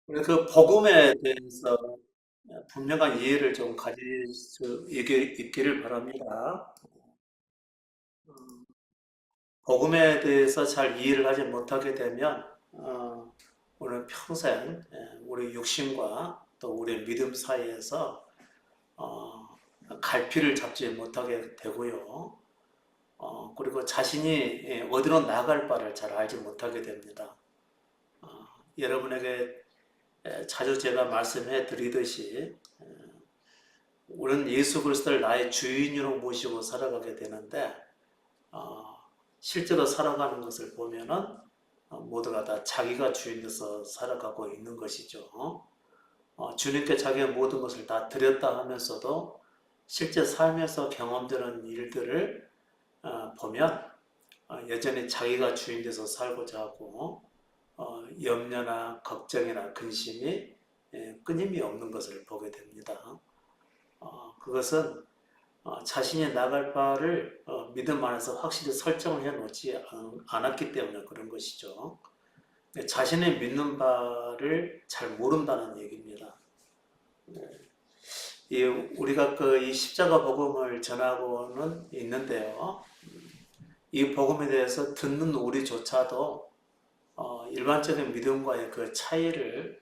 그 복음에 대해서 분명한 이해를 좀 가질 수 있기를 바랍니다. 복음에 대해서 잘 이해를 하지 못하게 되면 우리는 평생 우리 육신과 또 우리 믿음 사이에서 어, 갈피를 잡지 못하게 되고요. 그리고 자신이 어디로 나갈 바를 잘 알지 못하게 됩니다. 어, 여러분에게 자주 제가 말씀해 드리듯이 우리는 예수 그리스도를 나의 주인으로 모시고 살아가게 되는데 어, 실제로 살아가는 것을 보면은 모두가 다 자기가 주인 돼서 살아가고 있는 것이죠. 주님께 자기의 모든 것을 다 드렸다 하면서도 실제 삶에서 경험되는 일들을 보면 여전히 자기가 주인 돼서 살고자 하고 염려나 걱정이나 근심이 끊임이 없는 것을 보게 됩니다. 그것은 자신이 나갈 바를 믿음 안에서 확실히 설정을 해 놓지 않았기 때문에 그런 것이죠. 자신의 믿는 바를 잘 모른다는 얘기입니다. 우리가 이 십자가 복음을 전하고는 있는데요. 이 복음에 대해서 듣는 우리조차도 일반적인 믿음과의 그 차이를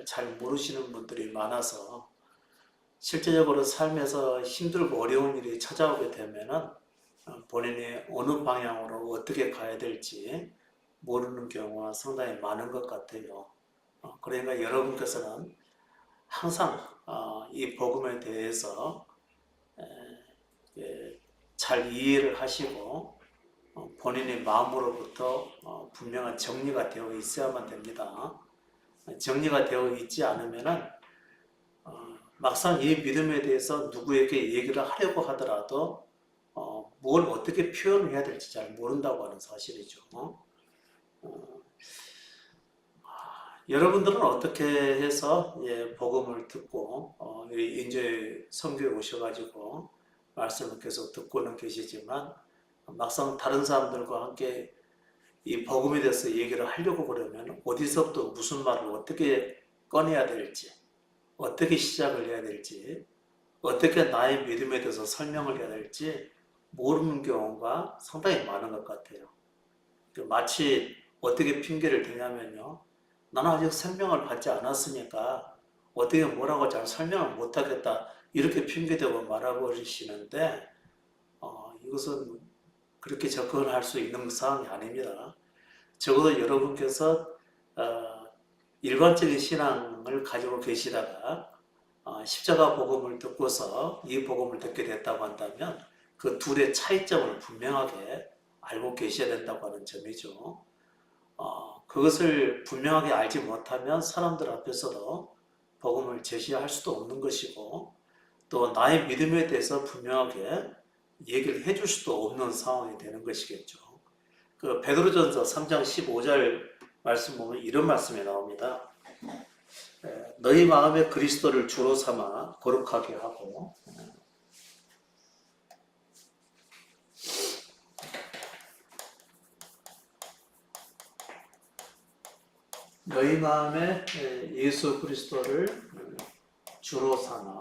잘 모르시는 분들이 많아서 실제적으로 삶에서 힘들고 어려운 일이 찾아오게 되면은 본인이 어느 방향으로 어떻게 가야 될지 모르는 경우가 상당히 많은 것 같아요. 그러니까 여러분께서는 항상 이 복음에 대해서 예, 잘 이해를 하시고 본인의 마음으로부터 분명한 정리가 되어 있어야만 됩니다. 정리가 되어 있지 않으면은 막상 이 믿음에 대해서 누구에게 얘기를 하려고 하더라도 뭘 어떻게 표현해야 될지 잘 모른다고 하는 사실이죠. 여러분들은 어떻게 해서 복음을 듣고 이제 선교에 오셔가지고 말씀을 계속 듣고는 계시지만 막상 다른 사람들과 함께 이 복음에 대해서 얘기를 하려고 그러면 어디서부터 무슨 말을 어떻게 꺼내야 될지, 어떻게 시작을 해야 될지, 어떻게 나의 믿음에 대해서 설명을 해야 될지 모르는 경우가 상당히 많은 것 같아요. 마치 어떻게 핑계를 대냐면요. 나는 아직 설명을 받지 않았으니까 어떻게 뭐라고 잘 설명을 못하겠다. 이렇게 핑계대고 말아버리시는데 이것은 그렇게 접근할 수 있는 사항이 아닙니다. 적어도 여러분께서 어, 일반적인 신앙을 가지고 계시다가 십자가 복음을 듣고서 이 복음을 듣게 됐다고 한다면 그 둘의 차이점을 분명하게 알고 계셔야 된다고 하는 점이죠. 그것을 분명하게 알지 못하면 사람들 앞에서도 복음을 제시할 수도 없는 것이고 또 나의 믿음에 대해서 분명하게 얘기를 해줄 수도 없는 상황이 되는 것이겠죠. 그 베드로전서 3장 15절 말씀 보면 이런 말씀이 나옵니다. 너희 마음에 그리스도를 주로 삼아 거룩하게 하고 너희 마음에 예수 그리스도를 주로 삼아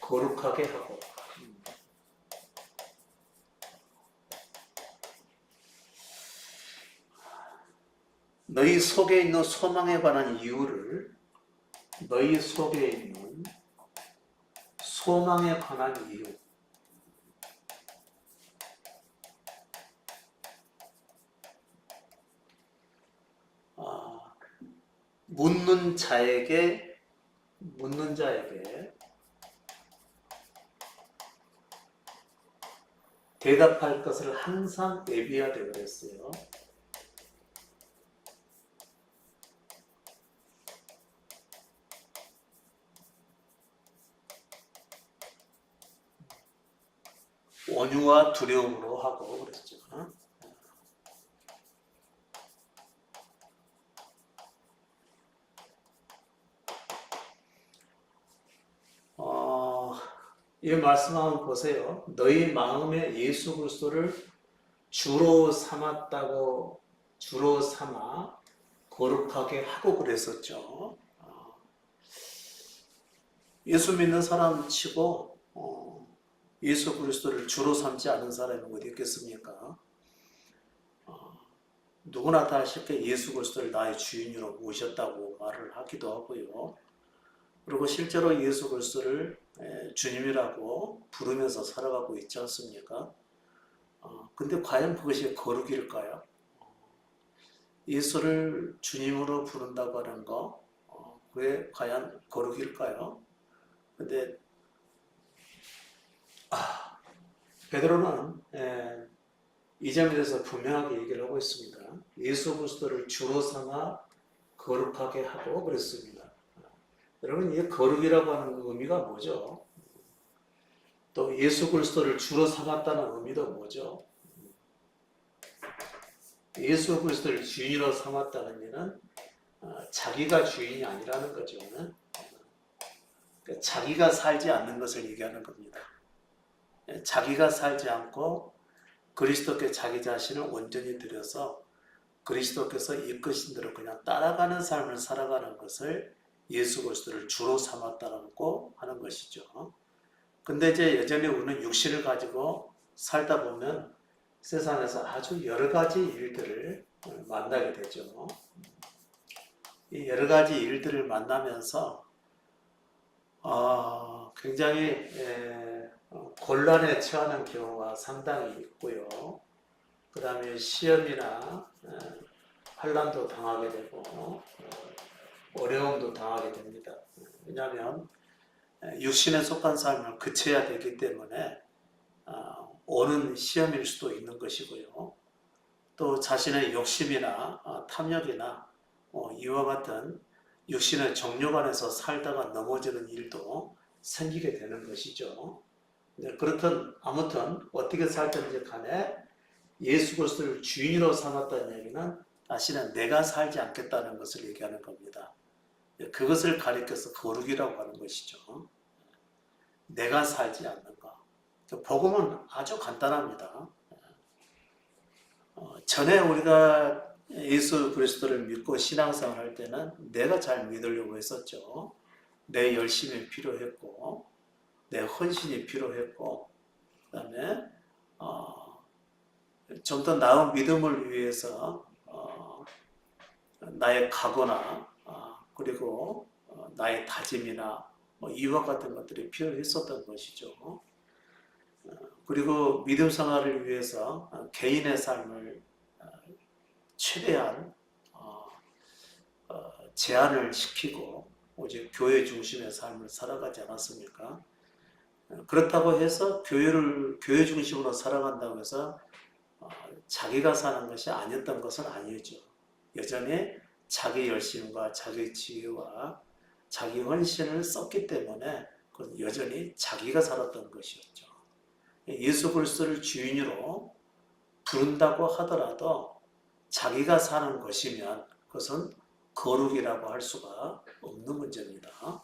거룩하게 하고 너희 속에 있는 소망에 관한 이유를 너희 속에 있는 소망에 관한 이유 묻는 자에게 대답할 것을 항상 예비하되 그랬어요. 온유와 두려움으로 하고 그랬죠. 이 말씀 한번 보세요. 너희 마음에 예수 그리스도를 주로 삼아 거룩하게 하고 그랬었죠. 예수 믿는 사람 치고 예수 그리스도를 주로 삼지 않은 사람이 어디 있겠습니까? 누구나 다 쉽게 예수 그리스도를 나의 주인으로 모셨다고 말을 하기도 하고요. 그리고 실제로 예수 그리스도를 주님이라고 부르면서 살아가고 있지 않습니까? 근데 과연 그것이 거룩일까요? 예수를 주님으로 부른다고 하는 거, 그게 과연 거룩일까요? 근데 베드로는 이 점에 대해서 분명하게 얘기를 하고 있습니다. 예수 그리스도를 주로 삼아 거룩하게 하고 그랬습니다. 여러분, 이 거룩이라고 하는 의미가 뭐죠? 또 예수 그리스도를 주로 삼았다는 의미도 뭐죠? 예수 그리스도를 주인으로 삼았다는 얘는 자기가 주인이 아니라는 거죠. 그러니까 자기가 살지 않는 것을 얘기하는 겁니다. 자기가 살지 않고 그리스도께 자기 자신을 온전히 드려서 그리스도께서 이끄신 대로 그냥 따라가는 삶을 살아가는 것을 예수 그리스도를 주로 삼았다고 하는 것이죠. 근데 이제 여전히 우리는 육신을 가지고 살다 보면 세상에서 아주 여러 가지 일들을 만나게 되죠. 이 여러 가지 일들을 만나면서 굉장히 곤란에 처하는 경우가 상당히 있고요. 그 다음에 시험이나 환난도 당하게 되고 어려움도 당하게 됩니다. 왜냐하면 육신에 속한 삶을 그쳐야 되기 때문에 오는 시험일 수도 있는 것이고요. 또 자신의 욕심이나 탐욕이나 이와 같은 육신의 정욕 안에서 살다가 넘어지는 일도 생기게 되는 것이죠. 그렇든 아무튼 어떻게 살든지 간에 예수 그리스도를 주인으로 삼았다는 얘기는 다시는 내가 살지 않겠다는 것을 얘기하는 겁니다. 그것을 가리켜서 거룩이라고 하는 것이죠. 내가 살지 않는 것. 복음은 아주 간단합니다. 전에 우리가 예수 그리스도를 믿고 신앙생활 할 때는 내가 잘 믿으려고 했었죠. 내 열심이 필요했고 내 헌신이 필요했고 그 다음에 좀 더 나은 믿음을 위해서 나의 각오나 그리고 나의 다짐이나 이와 같은 것들이 필요했었던 것이죠. 그리고 믿음 생활을 위해서 개인의 삶을 최대한 제한을 시키고 오직 교회 중심의 삶을 살아가지 않았습니까? 그렇다고 해서 교회 중심으로 살아간다고 해서 자기가 사는 것이 아니었던 것은 아니죠. 여전히 자기 열심과 자기 지혜와 자기 헌신을 썼기 때문에 그건 여전히 자기가 살았던 것이었죠. 예수 그리스도를 주인으로 부른다고 하더라도 자기가 사는 것이면 그것은 거룩이라고 할 수가 없는 문제입니다.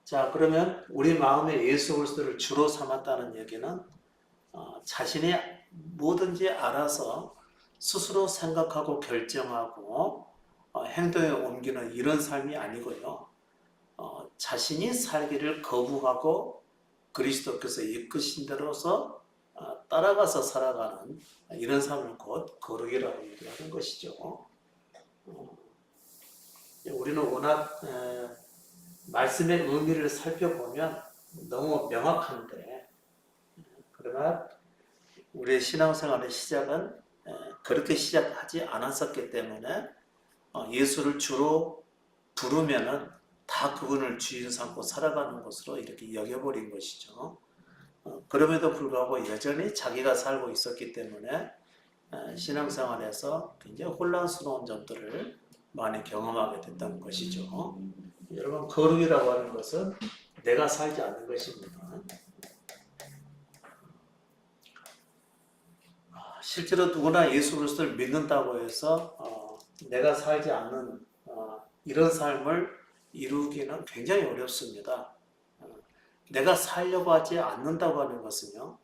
자, 그러면 우리 마음에 예수 그리스도를 주로 삼았다는 얘기는 자신이 뭐든지 알아서 스스로 생각하고 결정하고 행동에 옮기는 이런 삶이 아니고요. 자신이 살기를 거부하고 그리스도께서 이끄신 대로서 따라가서 살아가는 이런 삶을 곧 거룩이라고 얘기하는 것이죠. 우리는 워낙 말씀의 의미를 살펴보면 너무 명확한데 그러나 우리의 신앙생활의 시작은 그렇게 시작하지 않았었기 때문에 예수를 주로 부르면은 다 그분을 주인 삼고 살아가는 것으로 이렇게 여겨버린 것이죠. 그럼에도 불구하고 여전히 자기가 살고 있었기 때문에 신앙생활에서 굉장히 혼란스러운 점들을 많이 경험하게 됐던 것이죠. 여러분, 거룩이라고 하는 것은 내가 살지 않는 것입니다. 실제로 누구나 예수 그리스도를 믿는다고 해서 내가 살지 않는 이런 삶을 이루기는 굉장히 어렵습니다. 내가 살려고 하지 않는다고 하는 것은요,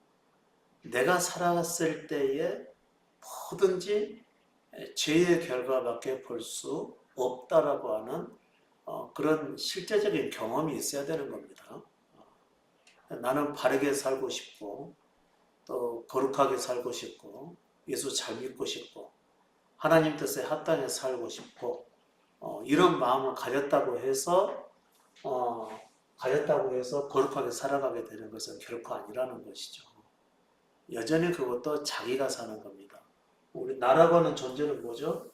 내가 살아갔을 때에 뭐든지 죄의 결과밖에 볼 수 없다라고 하는 그런 실제적인 경험이 있어야 되는 겁니다. 나는 바르게 살고 싶고 또 거룩하게 살고 싶고 예수 잘 믿고 싶고 하나님 뜻에 합당해 살고 싶고 이런 마음을 가졌다고 해서 거룩하게 살아가게 되는 것은 결코 아니라는 것이죠. 여전히 그것도 자기가 사는 겁니다. 우리 나라고 하는 존재는 뭐죠?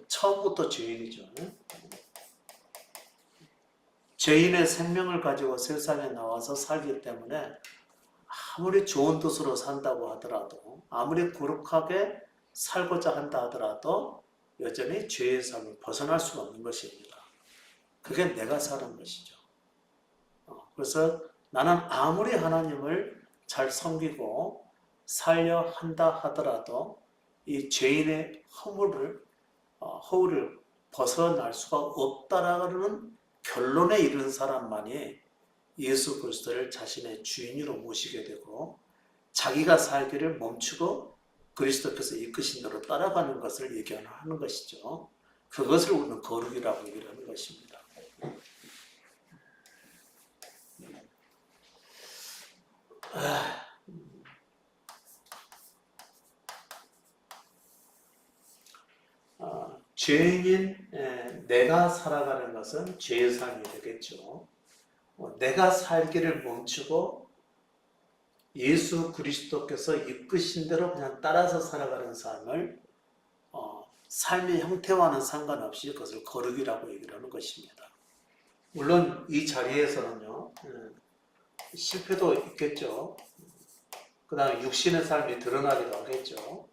처음부터 죄인이죠. 죄인의 생명을 가지고 세상에 나와서 살기 때문에 아무리 좋은 뜻으로 산다고 하더라도 아무리 거룩하게 살고자 한다 하더라도 여전히 죄의 삶을 벗어날 수가 없는 것입니다. 그게 내가 사는 것이죠. 그래서 나는 아무리 하나님을 잘 섬기고 살려 한다 하더라도 이 죄인의 허울을 벗어날 수가 없다라는 결론에 이르는 사람만이 예수 그리스도를 자신의 주인으로 모시게 되고 자기가 살기를 멈추고 그리스도께서 이끄신 대로 따라가는 것을 얘기하는 것이죠. 그것을 우리는 거룩이라고 얘기를 하는 것입니다. 죄인인 내가 살아가는 것은 죄의 삶이 되겠죠. 내가 살기를 멈추고 예수 그리스도께서 이끄신 대로 그냥 따라서 살아가는 삶을 삶의 형태와는 상관없이 그것을 거룩이라고 얘기를 하는 것입니다. 물론 이 자리에서는요 실패도 있겠죠. 그 다음에 육신의 삶이 드러나기도 하겠죠.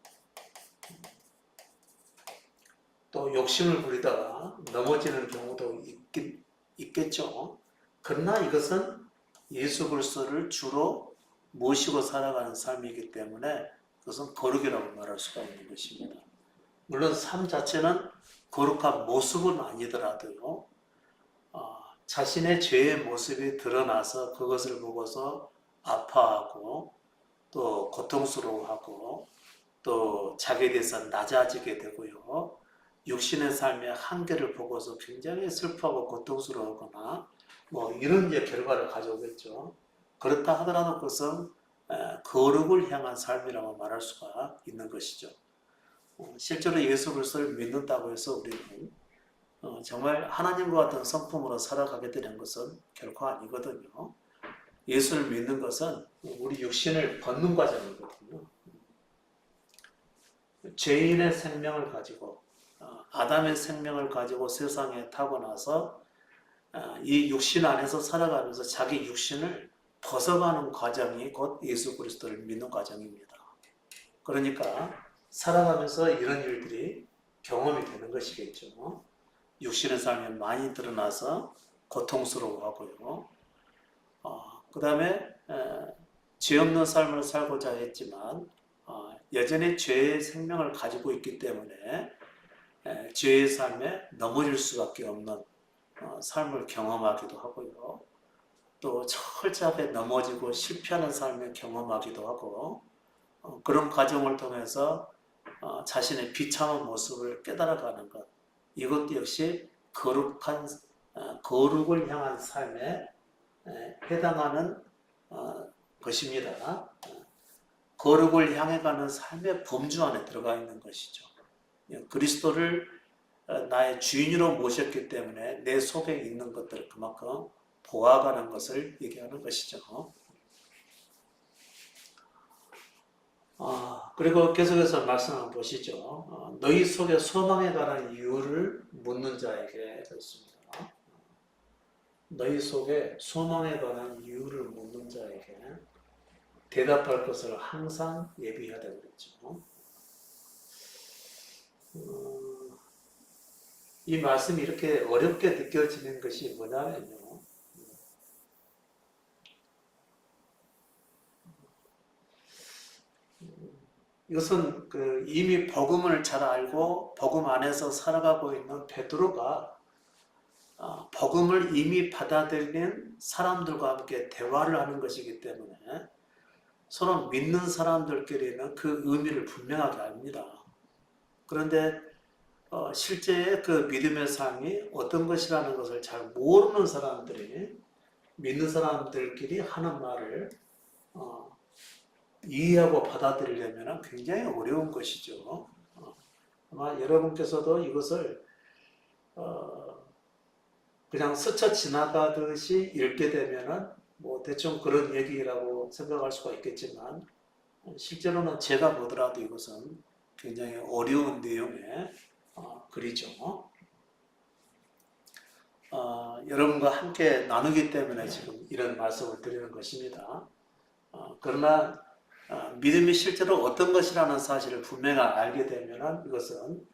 또 욕심을 부리다가 넘어지는 경우도 있겠죠. 그러나 이것은 예수 그리스도를 주로 모시고 살아가는 삶이기 때문에 그것은 거룩이라고 말할 수가 있는 것입니다. 물론 삶 자체는 거룩한 모습은 아니더라도요. 자신의 죄의 모습이 드러나서 그것을 보고서 아파하고 또 고통스러워하고 또 자기에 대해서 낮아지게 되고요. 육신의 삶의 한계를 보고서 굉장히 슬퍼하고 고통스러워하거나 이런 결과를 가져오겠죠. 그렇다 하더라도 그것은 거룩을 향한 삶이라고 말할 수가 있는 것이죠. 실제로 예수 그리스도를 믿는다고 해서 우리는 정말 하나님과 같은 성품으로 살아가게 되는 것은 결코 아니거든요. 예수를 믿는 것은 우리 육신을 벗는 과정이거든요. 죄인의 생명을 가지고 아담의 생명을 가지고 세상에 타고나서 이 육신 안에서 살아가면서 자기 육신을 벗어가는 과정이 곧 예수 그리스도를 믿는 과정입니다. 그러니까 살아가면서 이런 일들이 경험이 되는 것이겠죠. 육신의 삶이 많이 드러나서 고통스러워하고요. 그 다음에 죄 없는 삶을 살고자 했지만 여전히 죄의 생명을 가지고 있기 때문에 죄의 삶에 넘어질 수밖에 없는 삶을 경험하기도 하고요. 또 철저하게 넘어지고 실패하는 삶을 경험하기도 하고 그런 과정을 통해서 자신의 비참한 모습을 깨달아가는 것, 이것도 역시 거룩을 향한 삶에 해당하는 것입니다. 거룩을 향해 가는 삶의 범주 안에 들어가 있는 것이죠. 그리스도를 나의 주인으로 모셨기 때문에 내 속에 있는 것들을 그만큼 보아가는 것을 얘기하는 것이죠. 그리고 계속해서 말씀을 보시죠. 너희 속에 소망에 관한 이유를 묻는 자에게 그렇습니다. 너희 속에 소망에 관한 이유를 묻는 자에게 대답할 것을 항상 예비하다 그랬죠. 이 말씀이 이렇게 어렵게 느껴지는 것이 뭐냐면요. 이것은 이미 복음을 잘 알고 복음 안에서 살아가고 있는 베드로가 복음을 이미 받아들인 사람들과 함께 대화를 하는 것이기 때문에 서로 믿는 사람들끼리는 그 의미를 분명하게 압니다. 그런데 실제 그 믿음의 삶이 어떤 것이라는 것을 잘 모르는 사람들이 믿는 사람들끼리 하는 말을 이해하고 받아들이려면 굉장히 어려운 것이죠. 아마 여러분께서도 이것을 그냥 스쳐 지나가듯이 읽게 되면은 뭐 대충 그런 얘기라고 생각할 수가 있겠지만 실제로는 제가 보더라도 이것은 굉장히 어려운 내용의 글이죠. 여러분과 함께 나누기 때문에 지금 이런 말씀을 드리는 것입니다. 그러나 믿음이 실제로 어떤 것이라는 사실을 분명히 알게 되면 이것은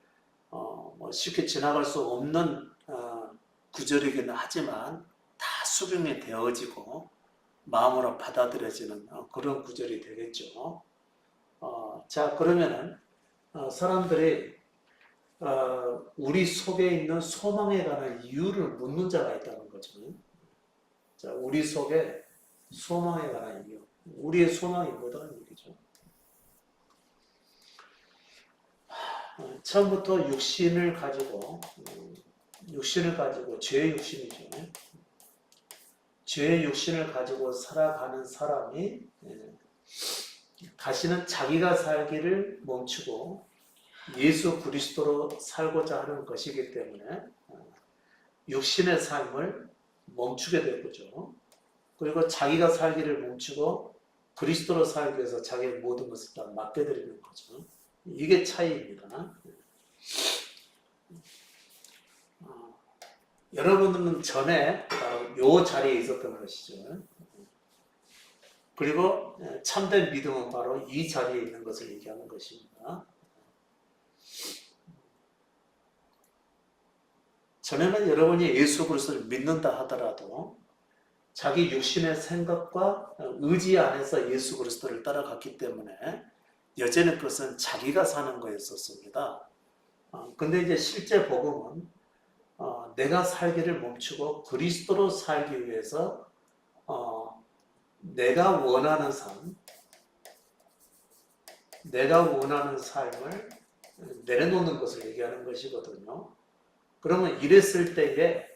뭐 쉽게 지나갈 수 없는 구절이기는 하지만 다 수긍이 되어지고 마음으로 받아들여지는 그런 구절이 되겠죠. 자, 그러면은 사람들이 우리 속에 있는 소망에 관한 이유를 묻는 자가 있다는 거죠. 자, 우리 속에 소망에 관한 이유. 우리의 소망이 뭐다는 얘기죠. 처음부터 육신을 가지고 죄의 육신이죠. 죄의 육신을 가지고 살아가는 사람이 다시는 자기가 살기를 멈추고 예수 그리스도로 살고자 하는 것이기 때문에 육신의 삶을 멈추게 될 거죠. 그리고 자기가 살기를 멈추고 그리스도로 살기 위해서 자기의 모든 것을 다 맡겨드리는 거죠. 이게 차이입니다. 여러분은 전에 이 자리에 있었던 것이죠. 그리고 참된 믿음은 바로 이 자리에 있는 것을 얘기하는 것입니다. 전에는 여러분이 예수 그리스도를 믿는다 하더라도 자기 육신의 생각과 의지 안에서 예수 그리스도를 따라갔기 때문에 여전히 그것은 자기가 사는 거였었습니다. 근데 이제 실제 복음은 내가 살기를 멈추고 그리스도로 살기 위해서 내가 원하는 삶을 내려놓는 것을 얘기하는 것이거든요. 그러면 이랬을 때에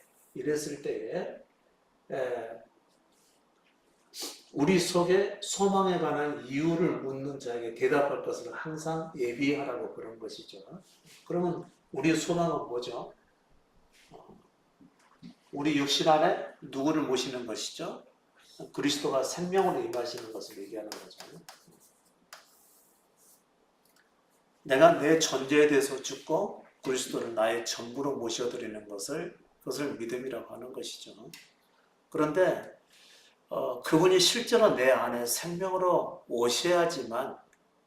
우리 속에 소망에 관한 이유를 묻는 자에게 대답할 것을 항상 예비하라고 그런 것이죠. 그러면 우리의 소망은 뭐죠? 우리 육신 안에 누구를 모시는 것이죠? 그리스도가 생명으로 임하시는 것을 얘기하는 거죠. 내가 내 존재에 대해서 죽고 그리스도를 나의 전부로 모셔드리는 그것을 믿음이라고 하는 것이죠. 그런데 그분이 실제로 내 안에 생명으로 오셔야지만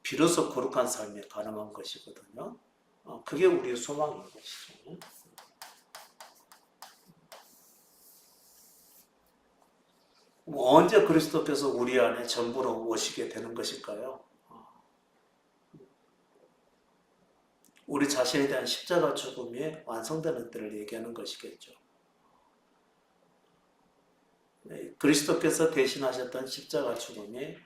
비로소 거룩한 삶이 가능한 것이거든요. 그게 우리의 소망인 것이죠. 언제 그리스도께서 우리 안에 전부로 오시게 되는 것일까요? 우리 자신에 대한 십자가 죽음이 완성되는 때를 얘기하는 것이겠죠. 그리스도께서 대신하셨던 십자가 죽음이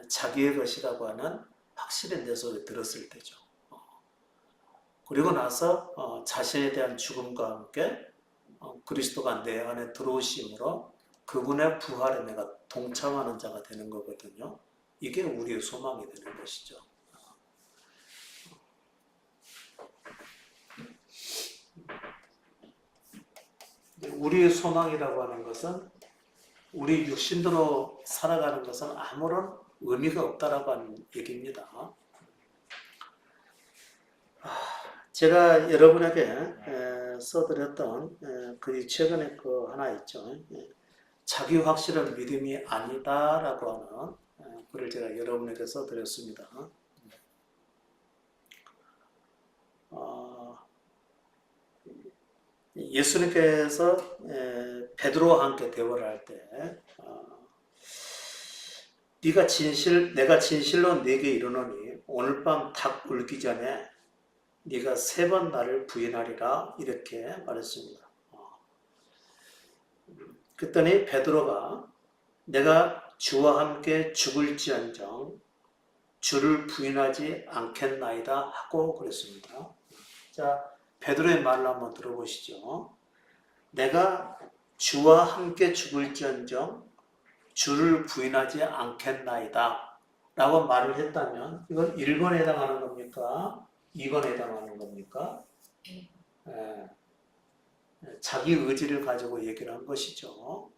자기의 것이라고 하는 확실히 내 속에 들었을 때죠. 그리고 나서 자신에 대한 죽음과 함께 그리스도가 내 안에 들어오심으로 그분의 부활에 내가 동참하는 자가 되는 거거든요. 이게 우리의 소망이 되는 것이죠. 우리의 소망이라고 하는 것은 우리 육신으로 살아가는 것은 아무런 의미가 없다라고 하는 얘기입니다. 제가 여러분에게 써드렸던 글이 최근에 그 하나 있죠. 자기 확실한 믿음이 아니다라고 하는 글을 제가 여러분에게 써드렸습니다. 예수님께서 베드로와 함께 대화를 할 때 내가 진실로 네게 이르노니 오늘 밤 닭 울기 전에 네가 3번 나를 부인하리라 이렇게 말했습니다. 그랬더니 베드로가 내가 주와 함께 죽을지언정 주를 부인하지 않겠나이다 하고 그랬습니다. 자, 베드로의 말을 한번 들어보시죠. 내가 주와 함께 죽을지언정 주를 부인하지 않겠나이다 라고 말을 했다면 이건 1번에 해당하는 겁니까? 2번에 해당하는 겁니까? 예, 자기 의지를 가지고 얘기를 한 것이죠.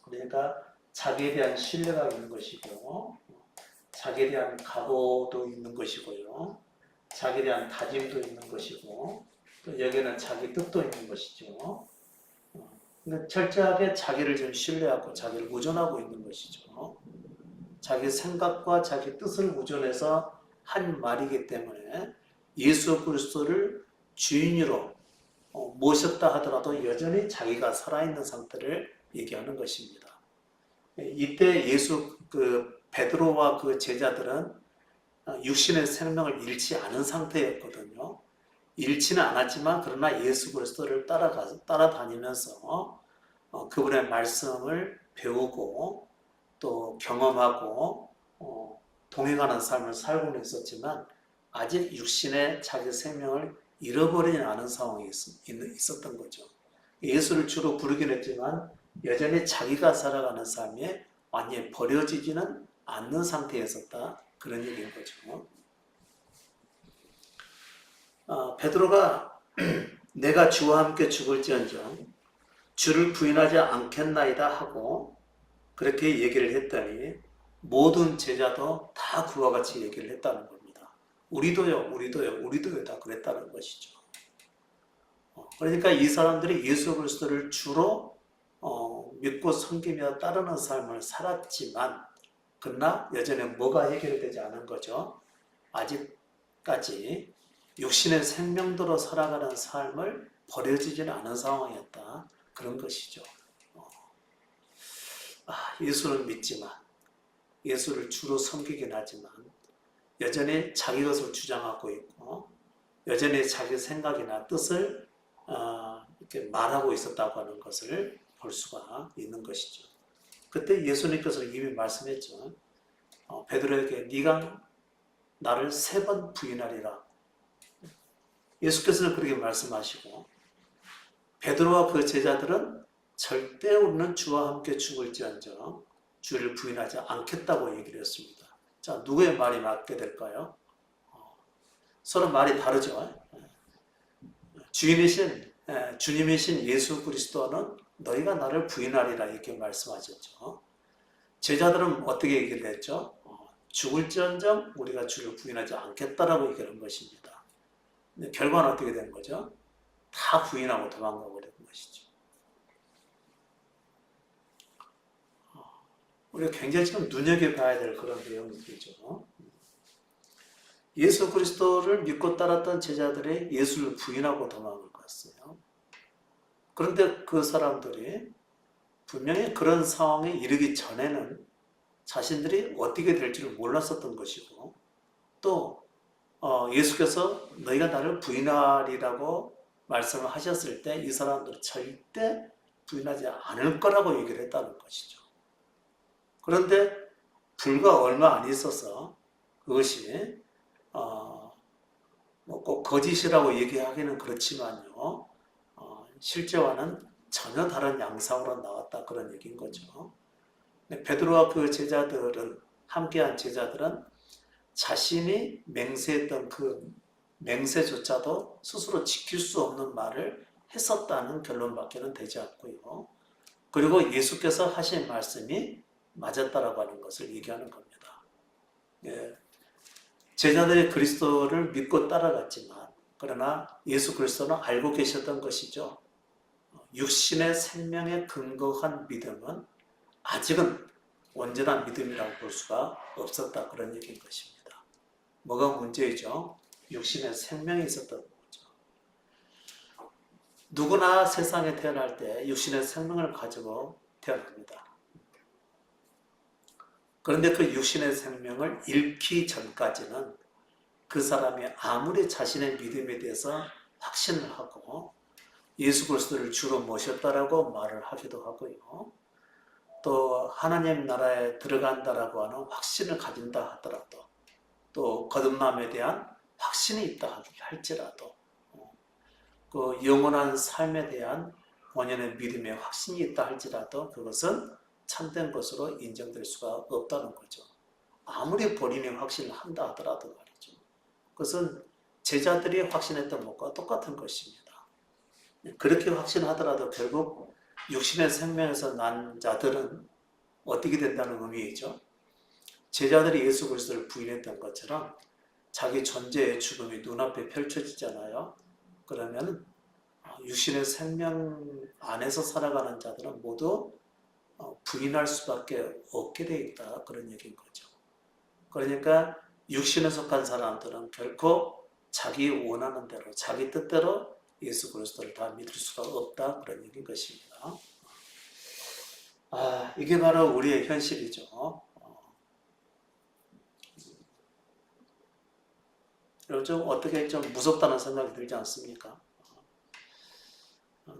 그러니까 자기에 대한 신뢰가 있는 것이고 자기에 대한 각오도 있는 것이고요. 자기에 대한 다짐도 있는 것이고 또 여기에는 자기 뜻도 있는 것이죠. 근데 철저하게 자기를 좀 신뢰하고 자기를 의존하고 있는 것이죠. 자기 생각과 자기 뜻을 의존해서 한 말이기 때문에 예수 그리스도를 주인으로 모셨다 하더라도 여전히 자기가 살아있는 상태를 얘기하는 것입니다. 이때 베드로와 그 제자들은 육신의 생명을 잃지 않은 상태였거든요. 잃지는 않았지만 그러나 예수 그리스도를 따라다니면서 그분의 말씀을 배우고 또 경험하고 동행하는 삶을 살고는 있었지만 아직 육신의 자기 생명을 잃어버리지 않은 상황이 있었던 거죠. 예수를 주로 부르긴 했지만 여전히 자기가 살아가는 삶에 완전히 버려지지는 않는 상태에 있었다. 그런 얘기인 거죠. 베드로가 내가 주와 함께 죽을지언정 주를 부인하지 않겠나이다 하고 그렇게 얘기를 했더니 모든 제자도 다 그와 같이 얘기를 했다는 겁니다. 우리도요 다 그랬다는 것이죠. 그러니까 이 사람들이 예수 그리스도를 주로 믿고 섬기며 따르는 삶을 살았지만 그러나 여전히 뭐가 해결되지 않은 거죠. 아직까지 육신의 생명대로 살아가는 삶을 버려지지는 않은 상황이었다. 그런 것이죠. 예수는 믿지만 예수를 주로 섬기긴 하지만 여전히 자기 것을 주장하고 있고 여전히 자기 생각이나 뜻을 이렇게 말하고 있었다고 하는 것을 볼 수가 있는 것이죠. 그때 예수님께서 이미 말씀했죠. 베드로에게 네가 나를 3번 부인하리라. 예수께서는 그렇게 말씀하시고 베드로와 그 제자들은 절대 우리는 주와 함께 죽을지언정 주를 부인하지 않겠다고 얘기를 했습니다. 자, 누구의 말이 맞게 될까요? 서로 말이 다르죠. 주님이신 예수 그리스도는 너희가 나를 부인하리라 이렇게 말씀하셨죠. 제자들은 어떻게 얘기를 했죠? 죽을지언정 우리가 주를 부인하지 않겠다라고 얘기를 한 것입니다. 근데 결과는 어떻게 된 거죠? 다 부인하고 도망가 버린 것이죠. 우리가 굉장히 지금 눈여겨봐야 될 그런 내용이죠. 예수 그리스도를 믿고 따랐던 제자들이 예수를 부인하고 도망을 갔어요. 그런데 그 사람들이 분명히 그런 상황에 이르기 전에는 자신들이 어떻게 될지를 몰랐었던 것이고 또 예수께서 너희가 나를 부인하리라고 말씀을 하셨을 때 이 사람들은 절대 부인하지 않을 거라고 얘기를 했다는 것이죠. 그런데 불과 얼마 안 있어서 그것이 꼭 거짓이라고 얘기하기는 그렇지만요. 실제와는 전혀 다른 양상으로 나왔다 그런 얘기인 거죠. 베드로와 그 제자들은 함께한 제자들은 자신이 맹세했던 그 맹세조차도 스스로 지킬 수 없는 말을 했었다는 결론밖에는 되지 않고요. 그리고 예수께서 하신 말씀이 맞았다라고 하는 것을 얘기하는 겁니다. 제자들이 그리스도를 믿고 따라갔지만 그러나 예수 그리스도는 알고 계셨던 것이죠. 육신의 생명에 근거한 믿음은 아직은 온전한 믿음이라고 볼 수가 없었다 그런 얘기인 것입니다. 뭐가 문제이죠? 육신의 생명이 있었던 거죠. 누구나 세상에 태어날 때 육신의 생명을 가지고 태어납니다. 그런데 그 육신의 생명을 잃기 전까지는 그 사람이 아무리 자신의 믿음에 대해서 확신을 하고 예수 그리스도를 주로 모셨다라고 말을 하기도 하고요. 또 하나님 나라에 들어간다라고 하는 확신을 가진다 하더라도 또 거듭남에 대한 확신이 있다 할지라도 그 영원한 삶에 대한 본연의 믿음의 확신이 있다 할지라도 그것은 참된 것으로 인정될 수가 없다는 거죠. 아무리 본인의 확신을 한다 하더라도 말이죠. 그것은 제자들이 확신했던 것과 똑같은 것입니다. 그렇게 확신하더라도 결국 육신의 생명에서 난 자들은 어떻게 된다는 의미이죠. 제자들이 예수 그리스도를 부인했던 것처럼 자기 존재의 죽음이 눈앞에 펼쳐지잖아요. 그러면 육신의 생명 안에서 살아가는 자들은 모두 부인할 수밖에 없게 돼 있다. 그런 얘기인 거죠. 그러니까 육신에 속한 사람들은 결코 자기 원하는 대로 자기 뜻대로 예수 그리스도를 다 믿을 수가 없다. 그런 얘기인 것입니다. 이게 바로 우리의 현실이죠. 좀 어떻게 좀 무섭다는 생각이 들지 않습니까?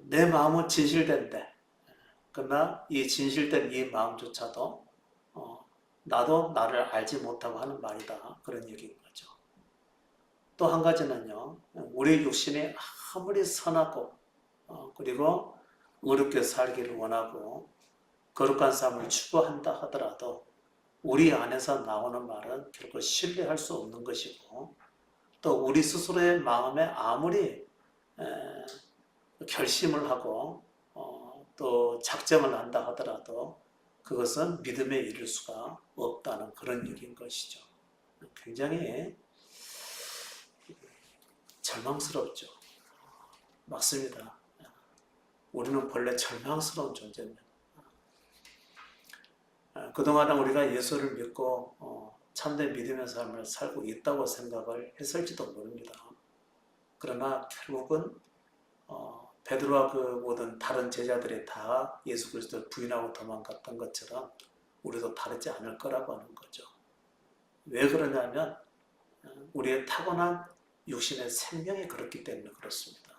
내 마음은 진실된데 그러나 이 진실된 이 마음조차도 나도 나를 알지 못하고 하는 말이다. 그런 얘기인 거죠. 또 한 가지는요. 우리 육신이 아무리 선하고 그리고 의롭게 살기를 원하고 거룩한 삶을 추구한다 하더라도 우리 안에서 나오는 말은 결코 신뢰할 수 없는 것이고 또 우리 스스로의 마음에 아무리 결심을 하고 또 작정을 한다 하더라도 그것은 믿음에 이를 수가 없다는 그런 얘기인 것이죠. 굉장히 절망스럽죠. 맞습니다. 우리는 본래 절망스러운 존재입니다. 그동안은 우리가 예수를 믿고 참된 믿음의 삶을 살고 있다고 생각을 했을지도 모릅니다. 그러나 결국은 베드로와 그 모든 다른 제자들이 다 예수 그리스도를 부인하고 도망갔던 것처럼 우리도 다르지 않을 거라고 하는 거죠. 왜 그러냐면 우리의 타고난 육신의 생명이 그렇기 때문에 그렇습니다.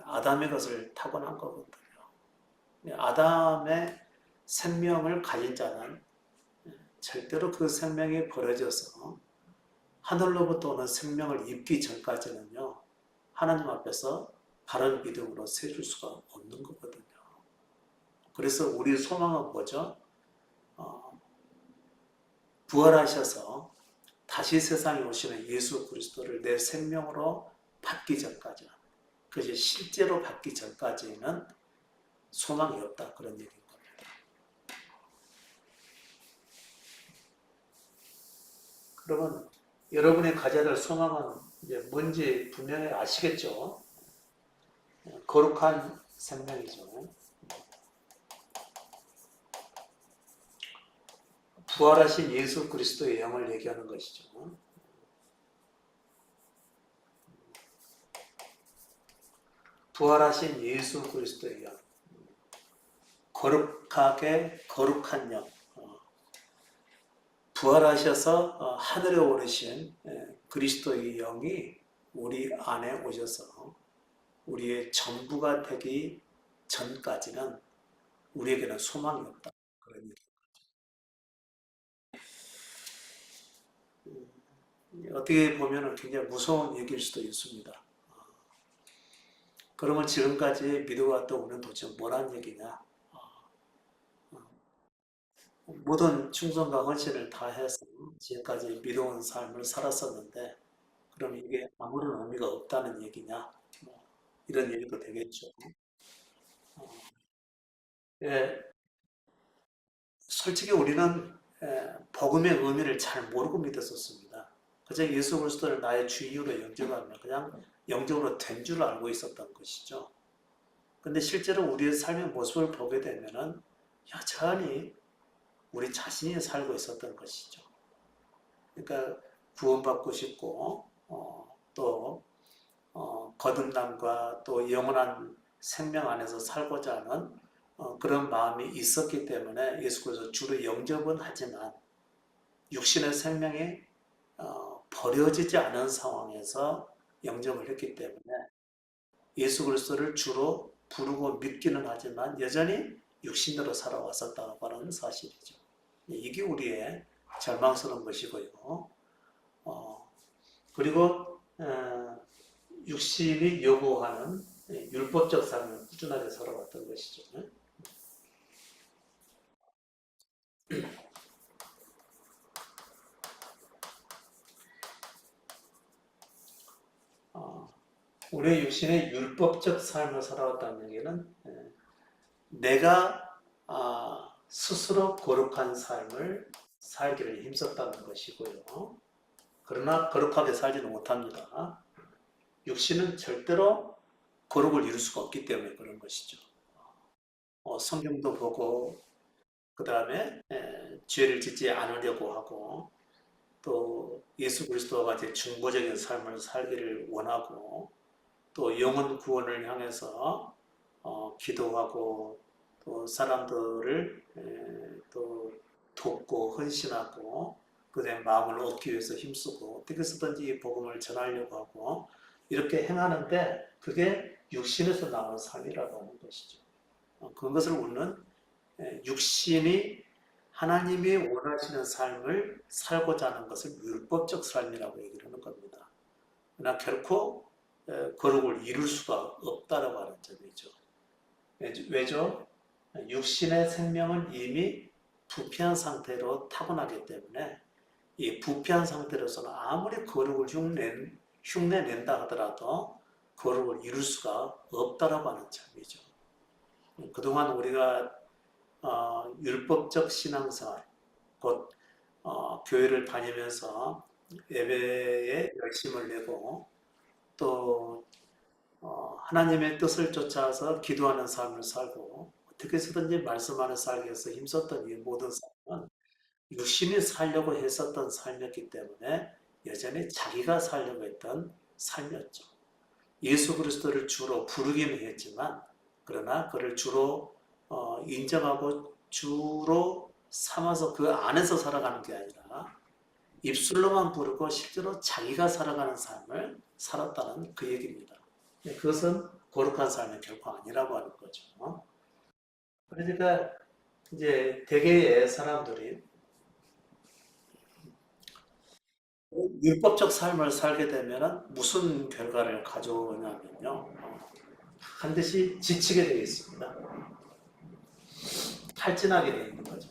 아담의 것을 타고난 거거든요. 아담의 생명을 가진 자는 절대로 그 생명이 버려져서 하늘로부터 오는 생명을 입기 전까지는요. 하나님 앞에서 바른 믿음으로 세줄 수가 없는 거거든요. 그래서 우리 소망은 뭐죠? 부활하셔서 다시 세상에 오시는 예수 그리스도를 내 생명으로 받기 전까지, 그것이 실제로 받기 전까지는 소망이 없다. 그런 얘기인 겁니다. 그러면 여러분이 가져야 될 소망은 이제 뭔지 분명히 아시겠죠? 거룩한 생명이죠. 부활하신 예수 그리스도의 영을 얘기하는 것이죠. 부활하신 예수 그리스도의 영, 거룩하게 거룩한 영, 부활하셔서 하늘에 오르신 그리스도의 영이 우리 안에 오셔서 우리의 전부가 되기 전까지는 우리에게는 소망이 없다. 그런 얘기입니다. 어떻게 보면 굉장히 무서운 얘기일 수도 있습니다. 그러면 지금까지 믿어왔던 우리는 도대체 뭐란 얘기냐? 모든 충성과 헌신을 다해서 지금까지 믿어온 삶을 살았었는데 그럼 이게 아무런 의미가 없다는 얘기냐? 이런 얘기도 되겠죠. 예, 솔직히 우리는 복음의 의미를 잘 모르고 믿었었습니다. 그저 예수 그리스도를 나의 주인으로 영접하면 그냥 영접으로 된 줄 알고 있었던 것이죠. 근데 실제로 우리의 삶의 모습을 보게 되면은 여전히 우리 자신이 살고 있었던 것이죠. 그러니까 구원받고 싶고 또 거듭남과 또 영원한 생명 안에서 살고자 하는 그런 마음이 있었기 때문에 예수 그리스도 주로 영접은 하지만 육신의 생명이 버려지지 않은 상황에서 영접을 했기 때문에 예수 그리스도를 주로 부르고 믿기는 하지만 여전히 육신으로 살아왔었다고 하는 사실이죠. 이게 우리의 절망스러운 것이고요. 그리고 육신이 요구하는 율법적 삶을 꾸준하게 살아왔던 것이죠. 어, 우리의 육신의 율법적 삶을 살아왔다는 얘기는 내가 스스로 거룩한 삶을 살기를 힘썼다는 것이고요. 그러나 거룩하게 살지는 못합니다. 육신은 절대로 거룩을 이룰 수가 없기 때문에 그런 것이죠. 성경도 보고 그 다음에 죄를 짓지 않으려고 하고 또 예수 그리스도와 같이 중보적인 삶을 살기를 원하고 또 영혼 구원을 향해서 기도하고 또 사람들을 또 돕고 헌신하고 그들의 마음을 얻기 위해서 힘쓰고 어떻게 해서든지 이 복음을 전하려고 하고 이렇게 행하는데 그게 육신에서 나오는 삶이라고 하는 것이죠. 그것을 우리는 육신이 하나님이 원하시는 삶을 살고자 하는 것을 율법적 삶이라고 얘기를 하는 겁니다. 그러나 결코 거룩을 이룰 수가 없다라고 하는 점이죠. 왜죠? 육신의 생명은 이미 부패한 상태로 타고나기 때문에 이 부패한 상태로서는 아무리 거룩을 흉내낸다 하더라도 거룩을 이룰 수가 없다라고 하는 점이죠. 그동안 우리가 율법적 신앙생활, 곧 교회를 다니면서 예배에 열심을 내고 또 하나님의 뜻을 쫓아서 기도하는 삶을 살고 어떻게 해서든지 말씀하는 살기 위해서 힘썼던 이 모든 삶은 육신이 살려고 했었던 삶이었기 때문에 여전히 자기가 살려고 했던 삶이었죠. 예수 그리스도를 주로 부르기는 했지만 그러나 그를 주로 인정하고 주로 삼아서 그 안에서 살아가는 게 아니라 입술로만 부르고 실제로 자기가 살아가는 삶을 살았다는 그 얘기입니다. 그것은 거룩한 삶의 결코 아니라고 하는 거죠. 그러니까 이제 대개의 사람들이 율법적 삶을 살게 되면 무슨 결과를 가져오냐면요. 반드시 지치게 되어 있습니다. 탈진하게 되어 있는 거죠.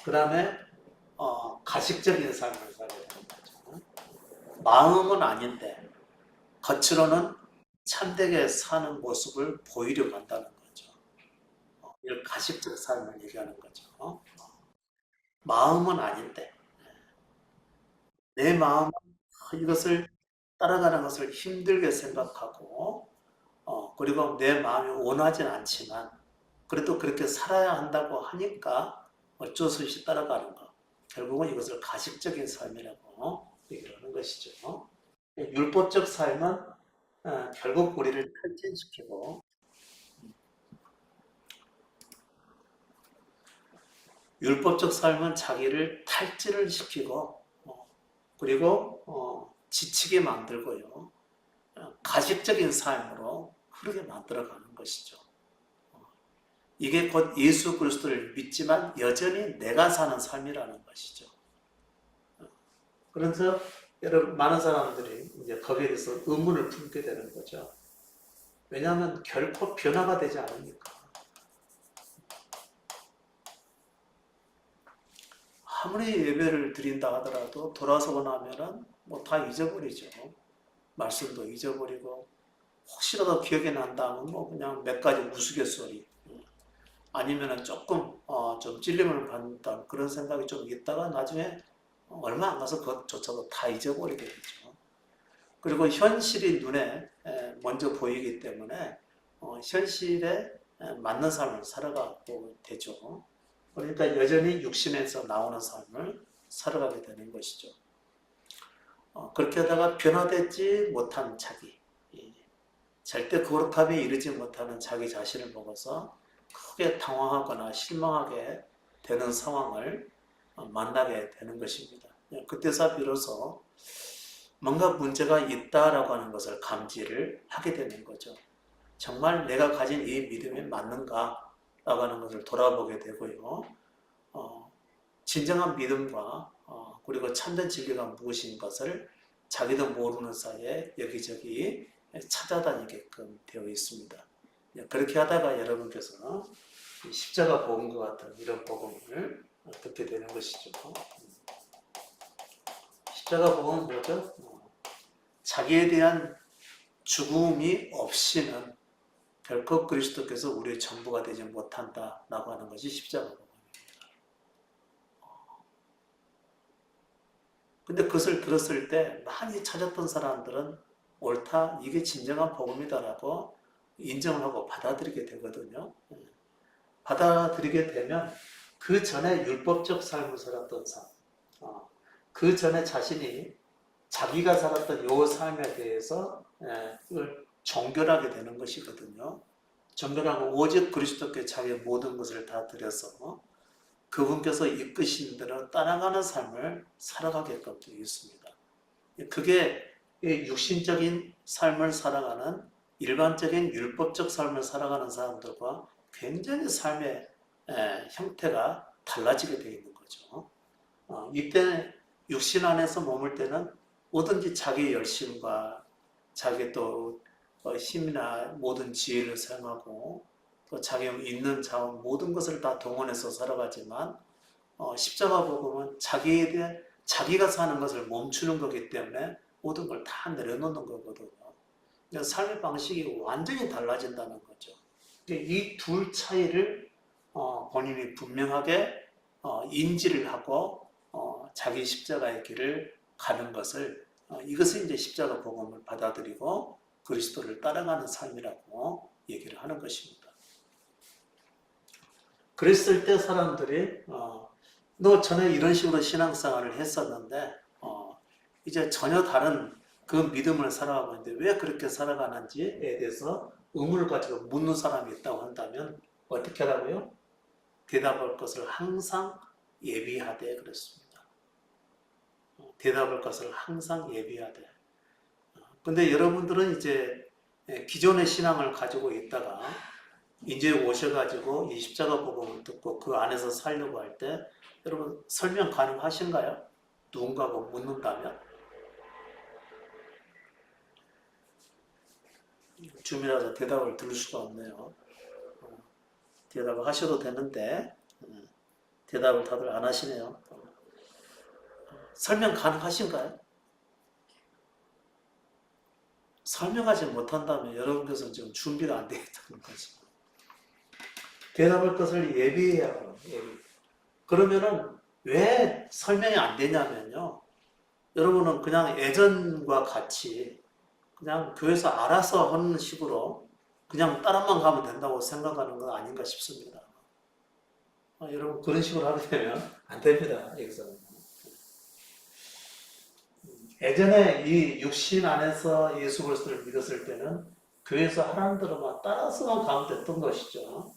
그 다음에 가식적인 삶을 살게 되는 거죠. 마음은 아닌데 겉으로는 참되게 사는 모습을 보이려고 한다는 거죠. 이걸 가식적 삶을 얘기하는 거죠. 마음은 아닌데 내 마음은 이것을 따라가는 것을 힘들게 생각하고 그리고 내 마음이 원하진 않지만 그래도 그렇게 살아야 한다고 하니까 어쩔 수 없이 따라가는 것. 결국은 이것을 가식적인 삶이라고 얘기를 하는 것이죠. 율법적 삶은 결국 우리를 탈진시키고 율법적 삶은 자기를 탈진을 시키고 그리고 지치게 만들고요. 가식적인 삶으로 흐르게 만들어가는 것이죠. 이게 곧 예수 그리스도를 믿지만 여전히 내가 사는 삶이라는 것이죠. 그래서 여러분 많은 사람들이 이제 거기에 대해서 의문을 품게 되는 거죠. 왜냐하면 결코 변화가 되지 않으니까. 아무리 예배를 드린다 하더라도 돌아서고 나면은 뭐 다 잊어버리죠. 말씀도 잊어버리고 혹시라도 기억이 난다면 뭐 그냥 몇 가지 우스갯소리 아니면은 조금 좀 찔림을 받는다 그런 생각이 좀 있다가 나중에 얼마 안 가서 그것조차도 다 잊어버리게 되죠. 그리고 현실이 눈에 먼저 보이기 때문에 현실에 맞는 삶을 살아가고 되죠. 그러니까 여전히 육신에서 나오는 삶을 살아가게 되는 것이죠. 그렇게 하다가 변화되지 못한 자기, 절대 거룩함에 이르지 못하는 자기 자신을 보고서 크게 당황하거나 실망하게 되는 상황을 만나게 되는 것입니다. 그때서 비로소 뭔가 문제가 있다라고 하는 것을 감지를 하게 되는 거죠. 정말 내가 가진 이 믿음이 맞는가? 라고 하는 것을 돌아보게 되고요. 진정한 믿음과 그리고 참된 진리가 무엇인 것을 자기도 모르는 사이에 여기저기 찾아다니게끔 되어 있습니다. 그렇게 하다가 여러분께서 십자가 복음과 같은 이런 복음을 듣게 되는 것이죠. 십자가 복음은 뭐죠? 자기에 대한 죽음이 없이는 결코 그리스도께서 우리의 전부가 되지 못한다라고 하는 것이 십자가 복음입니다. 근데 그것을 들었을 때 많이 찾았던 사람들은 옳다, 이게 진정한 복음이다라고 인정을 하고 받아들이게 되거든요. 받아들이게 되면 그 전에 율법적 삶을 살았던 사람, 그 전에 자신이 자기가 살았던 요 삶에 대해서 그걸 정결하게 되는 것이거든요. 정결하고 오직 그리스도께 자기의 모든 것을 다 드려서 그분께서 이끄신 대로 따라가는 삶을 살아가게끔 되어 있습니다. 그게 육신적인 삶을 살아가는 일반적인 율법적 삶을 살아가는 사람들과 굉장히 삶의 형태가 달라지게 되어 있는 거죠. 이때 육신 안에서 머물 때는 뭐든지 자기의 열심과 자기 또 힘이나 모든 지혜를 사용하고 또 자기 있는 자원 모든 것을 다 동원해서 살아가지만 십자가 복음은 자기에 대한 자기가 사는 것을 멈추는 거기 때문에 모든 걸 다 내려놓는 거거든요. 그러니까 삶의 방식이 완전히 달라진다는 거죠. 이 둘 차이를 본인이 분명하게 인지를 하고 자기 십자가의 길을 가는 것을 이것을 이제 십자가 복음을 받아들이고 그리스도를 따라가는 삶이라고 얘기를 하는 것입니다. 그랬을 때 사람들이 너 전에 이런 식으로 신앙생활을 했었는데 이제 전혀 다른 그 믿음을 살아가고 있는데 왜 그렇게 살아가는지에 대해서 의문을 가지고 묻는 사람이 있다고 한다면 어떻게 하라고요? 대답할 것을 항상 예비하되 그랬습니다. 대답할 것을 항상 예비하되. 근데 여러분들은 이제 기존의 신앙을 가지고 있다가 이제 오셔가지고 이 십자가 복음을 듣고 그 안에서 살려고 할 때 여러분 설명 가능하신가요? 누군가가 묻는다면? 줌이라서 대답을 들을 수가 없네요. 대답을 하셔도 되는데 대답을 다들 안 하시네요. 설명 가능하신가요? 설명하지 못한다면 여러분께서는 지금 준비가 안 되어 있다는 거죠. 대답할 것을 예비해야 해요. 예비. 그러면은 왜 설명이 안 되냐면요. 여러분은 그냥 예전과 같이 그냥 교회에서 알아서 하는 식으로 그냥 따라만 가면 된다고 생각하는 건 아닌가 싶습니다. 여러분 그런 식으로 하게 되면 안 됩니다. 여기서는. 예전에 이 육신 안에서 예수 그리스도를 믿었을 때는 교회에서 하라는 대로만 따라서만 가면 됐던 것이죠.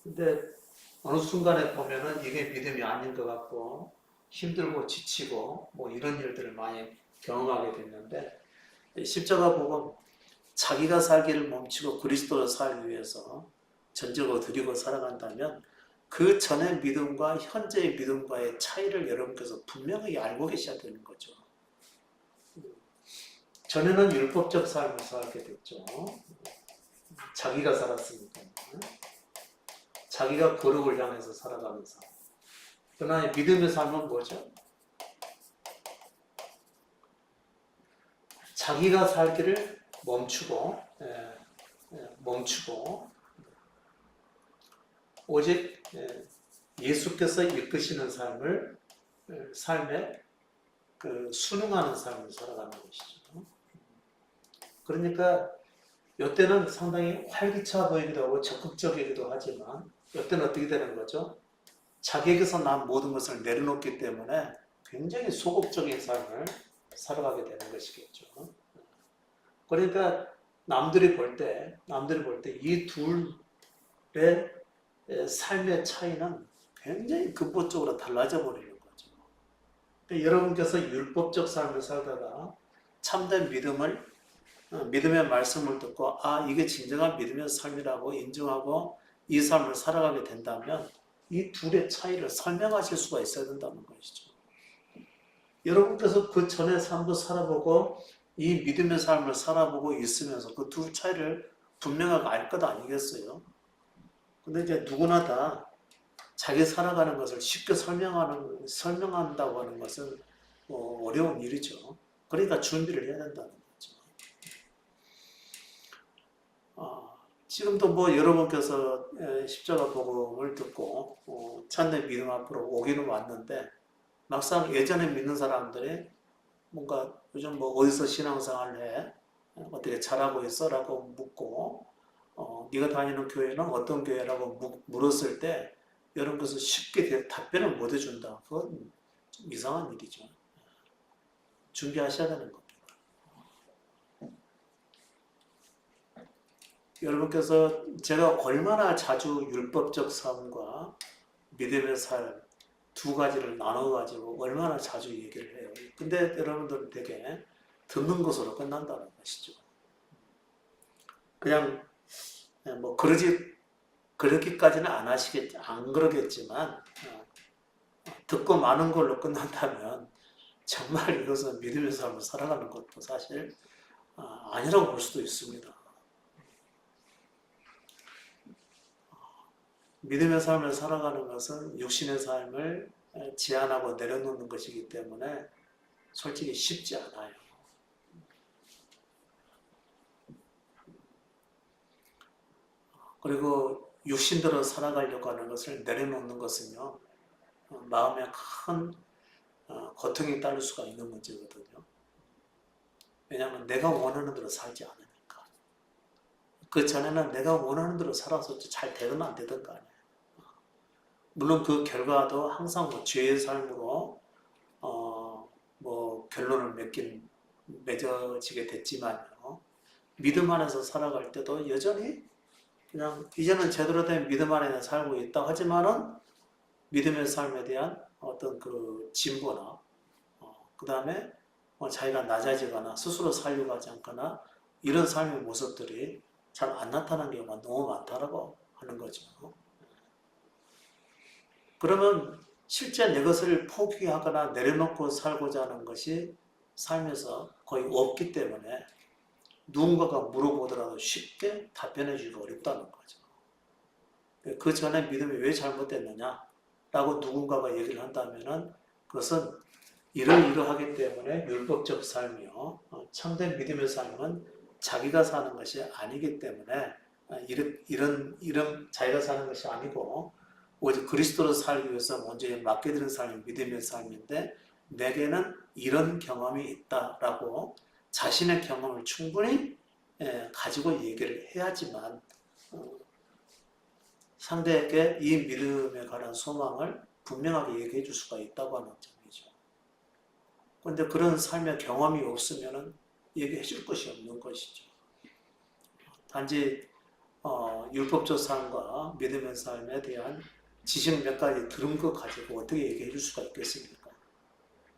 근데 어느 순간에 보면은 이게 믿음이 아닌 것 같고 힘들고 지치고 뭐 이런 일들을 많이 경험하게 됐는데 십자가 복음 자기가 살기를 멈추고 그리스도를 살기 위해서 전적으로 드리고 살아간다면 그 전의 믿음과 현재의 믿음과의 차이를 여러분께서 분명히 알고 계셔야 되는 거죠. 전에는 율법적 삶을 살게 됐죠. 자기가 살았으니까. 자기가 거룩을 향해서 살아가는 삶. 그러나 믿음의 삶은 뭐죠? 자기가 살기를 멈추고 오직 예수께서 이끄시는 삶에 그 순응하는 삶을 살아가는 것이죠. 그러니까 이때는 상당히 활기차 보이기도 하고 적극적이기도 하지만 이때는 어떻게 되는 거죠? 자기에게서 난 모든 것을 내려놓기 때문에 굉장히 소극적인 삶을 살아가게 되는 것이겠죠. 그러니까 남들이 볼 때 이 둘의 삶의 차이는 굉장히 근본적으로 달라져 버리는 거죠. 그러니까 여러분께서 율법적 삶을 살다가 참된 믿음의 말씀을 듣고 이게 진정한 믿음의 삶이라고 인정하고 이 삶을 살아가게 된다면 이 둘의 차이를 설명하실 수가 있어야 된다는 것이죠. 여러분께서 그 전에 삶도 살아보고 이 믿음의 삶을 살아보고 있으면서 그 두 차이를 분명하게 알 것 아니겠어요? 근데 이제 누구나 다 자기 살아가는 것을 쉽게 설명한다고 하는 것은 어려운 일이죠. 그러니까 준비를 해야 된다는 거죠. 지금도 뭐 여러분께서 십자가 복음을 듣고 참된 믿음 앞으로 오기는 왔는데 막상 예전에 믿는 사람들이 뭔가 요즘 뭐 어디서 신앙생활을 해? 어떻게 잘하고 있어? 라고 묻고 네가 다니는 교회는 어떤 교회라고 물었을 때 여러분께서 쉽게 답변을 못 해준다. 그건 좀 이상한 일이죠. 준비하셔야 되는 겁니다. 여러분께서 제가 얼마나 자주 율법적 삶과 믿음의 삶 두 가지를 나눠가지고 얼마나 자주 얘기를 해요. 근데 여러분들은 되게 듣는 것으로 끝난다는 것이죠. 그냥 뭐 그렇게까지는 안 하시겠지, 안 그러겠지만 듣고 마는 걸로 끝난다면 정말 이것은 믿음의 삶을 살아가는 것도 사실 아니라고 볼 수도 있습니다. 믿음의 삶을 살아가는 것은 육신의 삶을 제한하고 내려놓는 것이기 때문에 솔직히 쉽지 않아요. 그리고 육신대로 살아가려고 하는 것을 내려놓는 것은요, 마음에 큰 고통이 따를 수가 있는 문제거든요. 왜냐하면 내가 원하는 대로 살지 않으니까. 그 전에는 내가 원하는 대로 살아서 잘 되든 안 되든 간에. 물론 그 결과도 항상 뭐 죄의 삶으로 뭐 결론을 맺어지게 됐지만요. 믿음 안에서 살아갈 때도 여전히 그냥 이제는 제대로 된 믿음 안에 살고 있다 하지만은 믿음의 삶에 대한 어떤 그 진보나 그 다음에 자기가 낮아지거나 스스로 살려고 하지 않거나 이런 삶의 모습들이 잘 안 나타나는 경우가 너무 많다라고 하는 거죠. 그러면 실제 내 것을 포기하거나 내려놓고 살고자 하는 것이 삶에서 거의 없기 때문에 누군가가 물어보더라도 쉽게 답변해 주기가 어렵다는 거죠. 그 전에 믿음이 왜 잘못됐느냐? 라고 누군가가 얘기를 한다면은 그것은 이러이러하기 때문에 율법적 삶이요. 참된 믿음의 삶은 자기가 사는 것이 아니기 때문에 이런 자기가 사는 것이 아니고 오직 그리스도로 살기 위해서 먼저 맡겨드린 삶이 믿음의 삶인데 내게는 이런 경험이 있다라고 자신의 경험을 충분히 가지고 얘기를 해야지만 상대에게 이 믿음에 관한 소망을 분명하게 얘기해 줄 수가 있다고 하는 점이죠. 그런데 그런 삶의 경험이 없으면 얘기해 줄 것이 없는 것이죠. 단지 율법적 삶과 믿음의 삶에 대한 지식 몇 가지 들은 것 가지고 어떻게 얘기해 줄 수가 있겠습니까?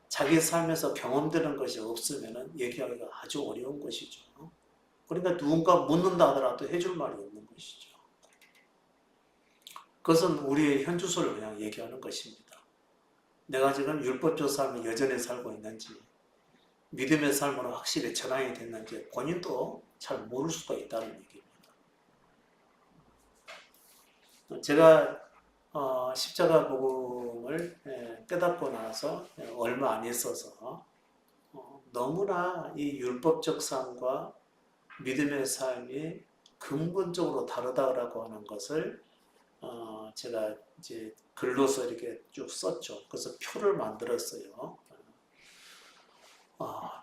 자기 삶에서 경험되는 것이 없으면 얘기하기가 아주 어려운 것이죠. 그러니까 누군가 묻는다 하더라도 해줄 말이 없는 것이죠. 그것은 우리의 현주소를 그냥 얘기하는 것입니다. 내가 지금 율법적 삶을 여전히 살고 있는지 믿음의 삶으로 확실히 전환이 됐는지 본인도 잘 모를 수가 있다는 얘기입니다. 제가 십자가 복음을 깨닫고 나서 얼마 안 있어서 너무나 이 율법적 삶과 믿음의 삶이 근본적으로 다르다라고 하는 것을 제가 이제 글로서 이렇게 쭉 썼죠. 그래서 표를 만들었어요.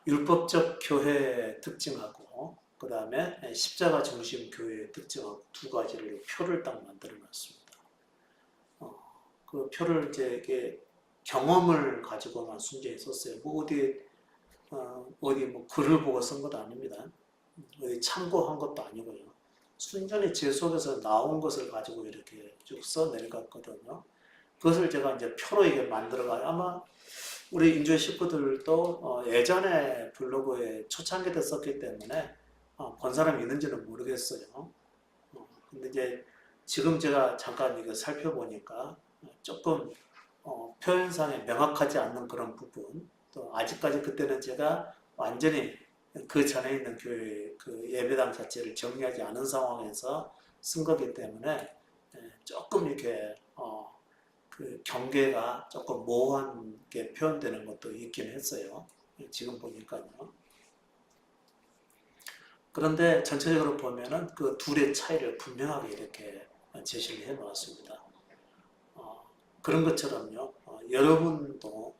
율법적 교회의 특징하고 그 다음에 십자가 중심 교회의 특징하고 두 가지를 표를 딱 만들어 놨습니다. 그 표를 이제 이렇게 경험을 가지고만 순전히 썼어요. 뭐 어디 뭐 글을 보고 쓴 것도 아닙니다. 어디 참고한 것도 아니고요. 순전히 제 속에서 나온 것을 가지고 이렇게 쭉 써내려갔거든요. 그것을 제가 이제 표로 이게 만들어가요. 아마 우리 인조의 식구들도 예전에 블로그에 초창기 때 썼기 때문에 본 사람이 있는지는 모르겠어요. 근데 이제 지금 제가 잠깐 이거 살펴보니까 조금 표현상에 명확하지 않는 그런 부분, 또 아직까지 그때는 제가 완전히 그 전에 있는 교회 그 예배당 자체를 정리하지 않은 상황에서 쓴 거기 때문에 조금 이렇게 그 경계가 조금 모호하게 표현되는 것도 있긴 했어요. 지금 보니까요. 그런데 전체적으로 보면은 그 둘의 차이를 분명하게 이렇게 제시를 해 놓았습니다. 그런 것처럼요. 여러분도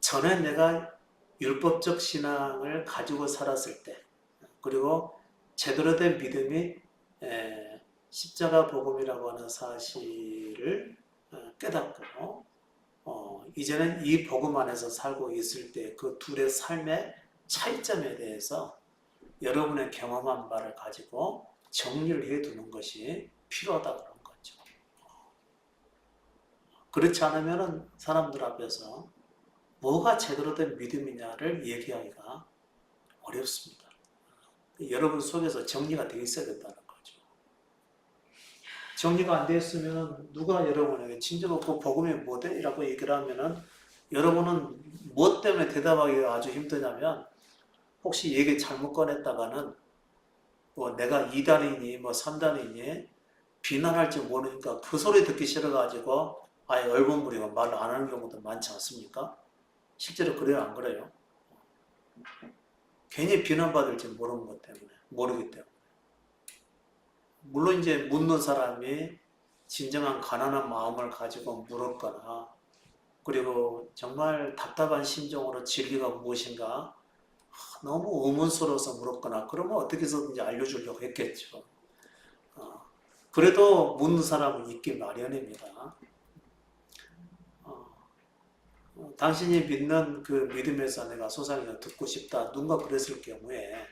전에 내가 율법적 신앙을 가지고 살았을 때, 그리고 제대로 된 믿음이 십자가 복음이라고 하는 사실을 깨닫고, 이제는 이 복음 안에서 살고 있을 때 그 둘의 삶의 차이점에 대해서 여러분의 경험한 바를 가지고 정리를 해 두는 것이 필요하다 그런 거죠. 그렇지 않으면 사람들 앞에서 뭐가 제대로 된 믿음이냐를 얘기하기가 어렵습니다. 여러분 속에서 정리가 되어 있어야 된다는 거죠. 정리가 안 되어 있으면 누가 여러분에게 진짜로 그 복음이 뭐대? 라고 얘기를 하면은 여러분은 무엇 때문에 대답하기가 아주 힘드냐면 혹시 얘기 잘못 꺼냈다가는 뭐 내가 2단이니 뭐 3단이니 비난할지 모르니까 그 소리 듣기 싫어가지고 아예 얼버무리고 말을 안 하는 경우도 많지 않습니까? 실제로 그래요, 안 그래요? 괜히 비난받을지 모르는 것 때문에, 모르기 때문에. 물론 이제 묻는 사람이 진정한 가난한 마음을 가지고 물었거나, 그리고 정말 답답한 심정으로 진리가 무엇인가 너무 의문스러워서 물었거나, 그러면 어떻게 해서든지 알려주려고 했겠죠. 그래도 묻는 사람은 있기 마련입니다. 당신이 믿는 그 믿음에서 내가 소상히 듣고 싶다, 누군가 그랬을 경우에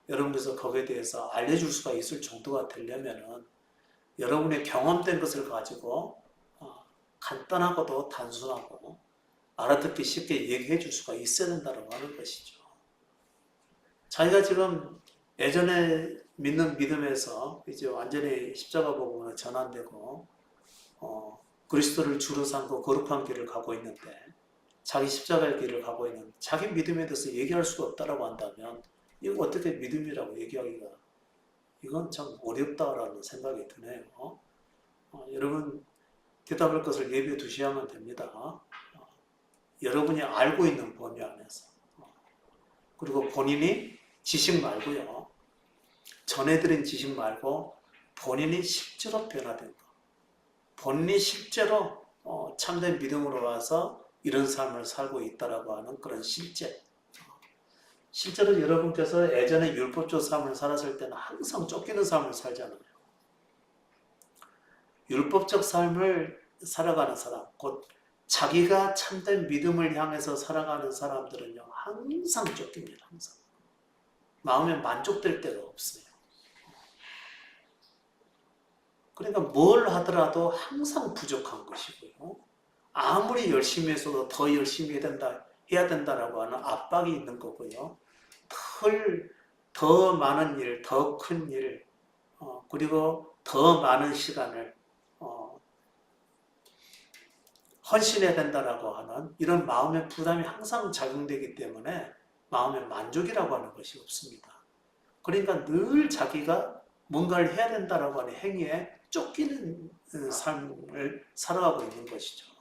여러분께서 거기에 대해서 알려줄 수가 있을 정도가 되려면은 여러분의 경험된 것을 가지고 간단하고도 단순하고 알아듣기 쉽게 얘기해 줄 수가 있어야 된다고 하는 것이죠. 자기가 지금 예전에 믿는 믿음에서 이제 완전히 십자가 복음으로 전환되고 그리스도를 주로 삼고 거룩한 길을 가고 있는데 자기 십자가의 길을 가고 있는 자기 믿음에 대해서 얘기할 수가 없다라고 한다면 이거 어떻게 믿음이라고 얘기하기가 이건 참 어렵다라는 생각이 드네요. 여러분 대답할 것을 예비해 두셔야만 됩니다. 여러분이 알고 있는 범위 안에서 그리고 본인이 지식 말고요. 전해드린 지식 말고 본인이 실제로 변화된 것. 본인이 실제로 참된 믿음으로 와서 이런 삶을 살고 있다라고 하는 그런 실제. 실제로 여러분께서 예전에 율법적 삶을 살았을 때는 항상 쫓기는 삶을 살잖아요. 율법적 삶을 살아가는 사람, 곧 자기가 참된 믿음을 향해서 살아가는 사람들은요, 항상 쫓깁니다. 항상. 마음에 만족될 때가 없어요. 그러니까 뭘 하더라도 항상 부족한 것이고요. 아무리 열심히 해서도 더 열심히 해야 된다라고 하는 압박이 있는 거고요. 더 많은 일, 더 큰 일, 그리고 더 많은 시간을 헌신해야 된다라고 하는 이런 마음의 부담이 항상 작용되기 때문에 마음의 만족이라고 하는 것이 없습니다. 그러니까 늘 자기가 뭔가를 해야 된다라고 하는 행위에 쫓기는 삶을 살아가고 있는 것이죠.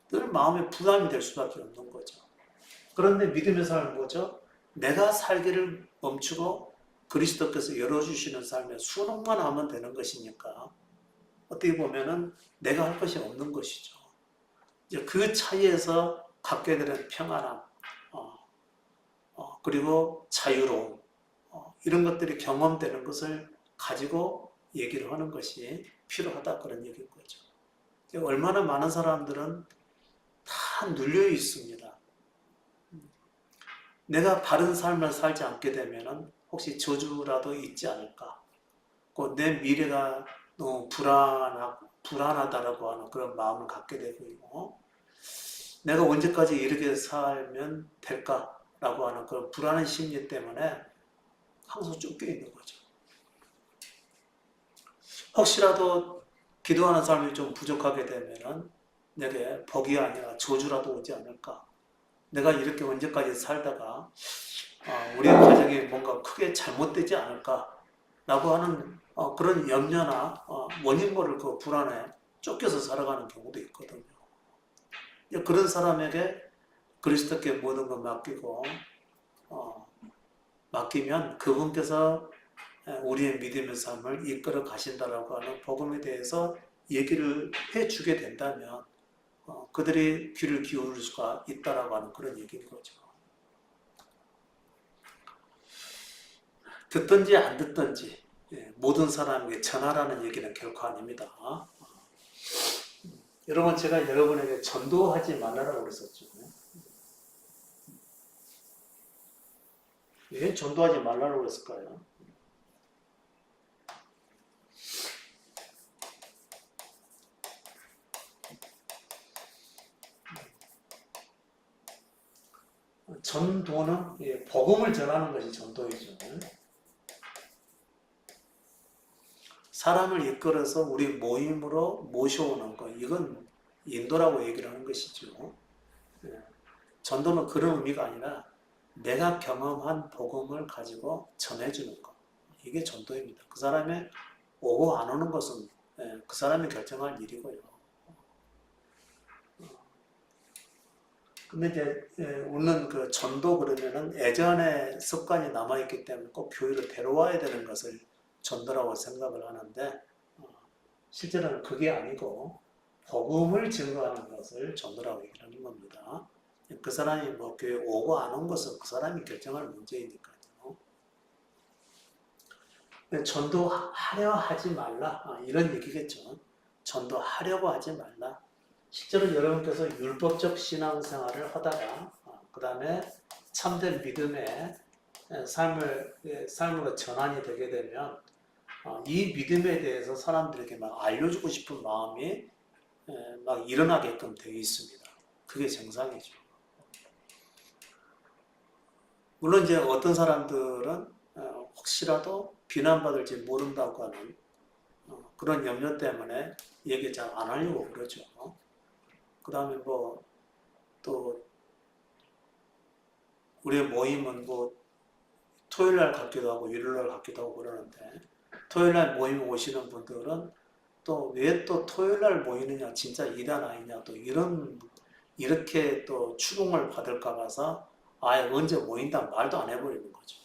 늘 마음의 부담이 될 수밖에 없는 거죠. 그런데 믿음의 삶은 뭐죠? 내가 살기를 멈추고 그리스도께서 열어주시는 삶에 순응만 하면 되는 것이니까 어떻게 보면은 내가 할 것이 없는 것이죠. 이제 그 차이에서 갖게 되는 평안함, 그리고 자유로움, 이런 것들이 경험되는 것을 가지고 얘기를 하는 것이 필요하다 그런 얘기인 거죠. 얼마나 많은 사람들은 다 눌려 있습니다. 내가 바른 삶을 살지 않게 되면 혹시 저주라도 있지 않을까? 내 미래가 너무 불안하다라고 하는 그런 마음을 갖게 되고 내가 언제까지 이렇게 살면 될까라고 하는 그런 불안한 심리 때문에 항상 쫓겨 있는 거죠. 혹시라도 기도하는 삶이 좀 부족하게 되면은 내게 복이 아니라 저주라도 오지 않을까? 내가 이렇게 언제까지 살다가 우리 가정이 뭔가 크게 잘못되지 않을까라고 하는 그런 염려나 원인 모를 그 불안에 쫓겨서 살아가는 경우도 있거든요. 그런 사람에게 그리스도께 모든 걸 맡기고 맡기면 그분께서 우리의 믿음의 삶을 이끌어 가신다라고 하는 복음에 대해서 얘기를 해주게 된다면 그들이 귀를 기울일 수가 있다라고 하는 그런 얘기인 거죠. 듣든지 안 듣든지 모든 사람에게 전하라는 얘기는 결코 아닙니다. 여러분, 제가 여러분에게 전도하지 말라라고 그랬었죠. 왜 전도하지 말라고 그랬을까요? 전도는 복음을 전하는 것이 전도이죠. 사람을 이끌어서 우리 모임으로 모셔오는 것, 이건 인도라고 얘기를 하는 것이죠. 전도는 그런 의미가 아니라 내가 경험한 복음을 가지고 전해주는 것, 이게 전도입니다. 그 사람의 오고 안 오는 것은 그 사람이 결정할 일이고요. 근데 이제 우리는 그 전도 그러면은 예전의 습관이 남아있기 때문에 꼭 교회로 데려와야 되는 것을 전도라고 생각을 하는데 실제로는 그게 아니고 복음을 증거하는 것을 전도라고 얘기하는 겁니다. 그 사람이 뭐 교회 오고 안 온 것은 그 사람이 결정할 문제이니까요. 전도하려 하지 말라 이런 얘기겠죠. 전도하려고 하지 말라. 실제로 여러분께서 율법적 신앙생활을 하다가 그 다음에 참된 믿음의 삶으로 전환이 되게 되면 이 믿음에 대해서 사람들에게 막 알려주고 싶은 마음이 막 일어나게끔 되어 있습니다. 그게 정상이죠. 물론 이제 어떤 사람들은 혹시라도 비난받을지 모른다고 하는 그런 염려 때문에 얘기 잘 안 하려고 그러죠. 그 다음에 뭐 또 우리의 모임은 뭐 토요일날 같기도 하고 일요일날 같기도 하고 그러는데 토요일날 모임 오시는 분들은 또 왜 또 토요일날 모이느냐 진짜 이단 아니냐 또 이렇게 또 추궁을 받을까 봐서 아예 언제 모인다 말도 안 해버리는 거죠.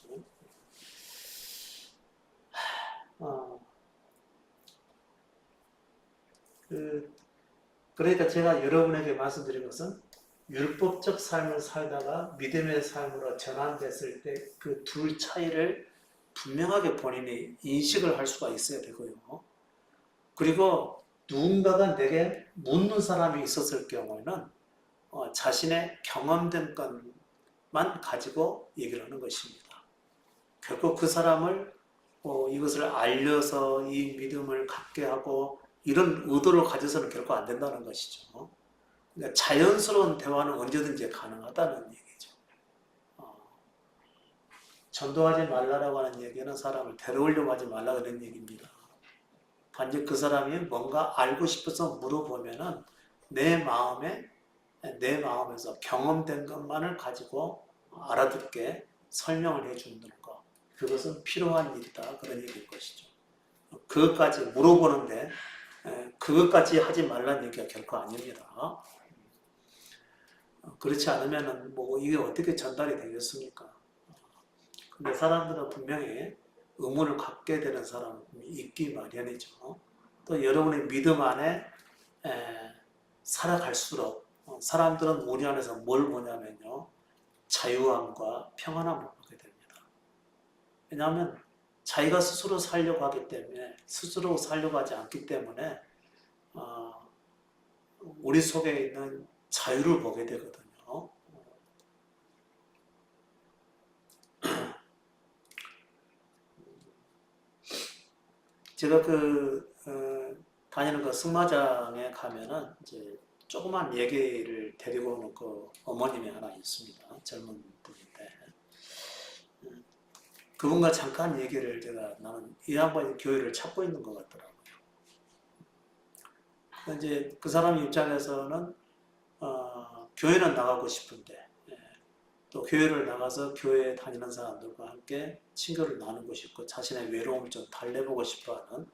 그러니까 제가 여러분에게 말씀드린 것은 율법적 삶을 살다가 믿음의 삶으로 전환됐을 때 그 둘 차이를 분명하게 본인이 인식을 할 수가 있어야 되고요. 그리고 누군가가 내게 묻는 사람이 있었을 경우에는 자신의 경험된 것만 가지고 얘기를 하는 것입니다. 결국 그 사람을 이것을 알려서 이 믿음을 갖게 하고 이런 의도를 가져서는 결코 안 된다는 것이죠. 그러니까 자연스러운 대화는 언제든지 가능하다는 얘기죠. 전도하지 말라라고 하는 얘기는 사람을 데려오려고 하지 말라 그런 얘기입니다. 반드시 그 사람이 뭔가 알고 싶어서 물어보면은 내 마음에서 경험된 것만을 가지고 알아듣게 설명을 해주는 것. 그것은 필요한 일이다. 그런 얘기인 것이죠. 그것까지 물어보는데 그것까지 하지 말라는 얘기가 결코 아닙니다. 그렇지 않으면 뭐 이게 어떻게 전달이 되겠습니까? 근데 사람들은 분명히 의문을 갖게 되는 사람이 있기 마련이죠. 또 여러분의 믿음 안에 살아갈수록 사람들은 우리 안에서 뭘 보냐면요. 자유함과 평안함을 보게 됩니다. 왜냐하면 자기가 스스로 살려고 하기 때문에 스스로 살려고 하지 않기 때문에 우리 속에 있는 자유를 보게 되거든요. 제가 다니는 그 승마장에 가면은 이제 조그만 얘기를 데리고 오는 그 어머님이 하나 있습니다. 젊은 분인데 그분과 잠깐 얘기를 나는 이 양반이 교회를 찾고 있는 것 같더라고요. 이제 그 사람 입장에서는 교회는 나가고 싶은데 또 교회를 나가서 교회에 다니는 사람들과 함께 친교를 나누고 싶고 자신의 외로움을 좀 달래보고 싶어하는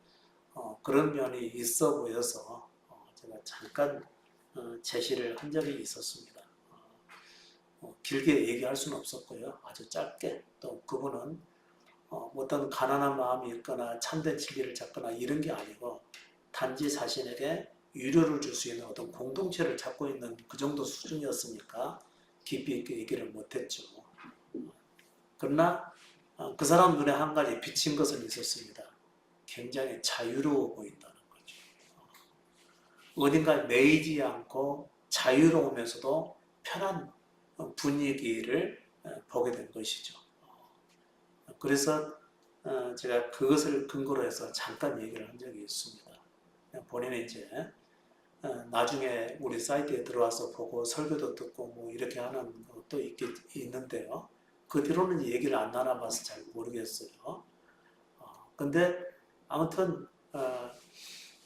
그런 면이 있어 보여서 제가 잠깐 제시를 한 적이 있었습니다. 길게 얘기할 수는 없었고요. 아주 짧게 또 그분은 어떤 가난한 마음이 있거나 참된 진리를 찾거나 이런 게 아니고 단지 자신에게 위로를 줄 수 있는 어떤 공동체를 찾고 있는 그 정도 수준이었으니까 깊이 있게 얘기를 못했죠. 그러나 그 사람 눈에 한 가지 비친 것은 있었습니다. 굉장히 자유로워 보인다는 거죠. 어딘가에 매이지 않고 자유로우면서도 편한 분위기를 보게 된 것이죠. 그래서 제가 그것을 근거로 해서 잠깐 얘기를 한 적이 있습니다. 본인이 이제 나중에 우리 사이트에 들어와서 보고 설교도 듣고 뭐 이렇게 하는 것도 있는데요. 그 뒤로는 얘기를 안 나눠봐서 잘 모르겠어요. 근데 아무튼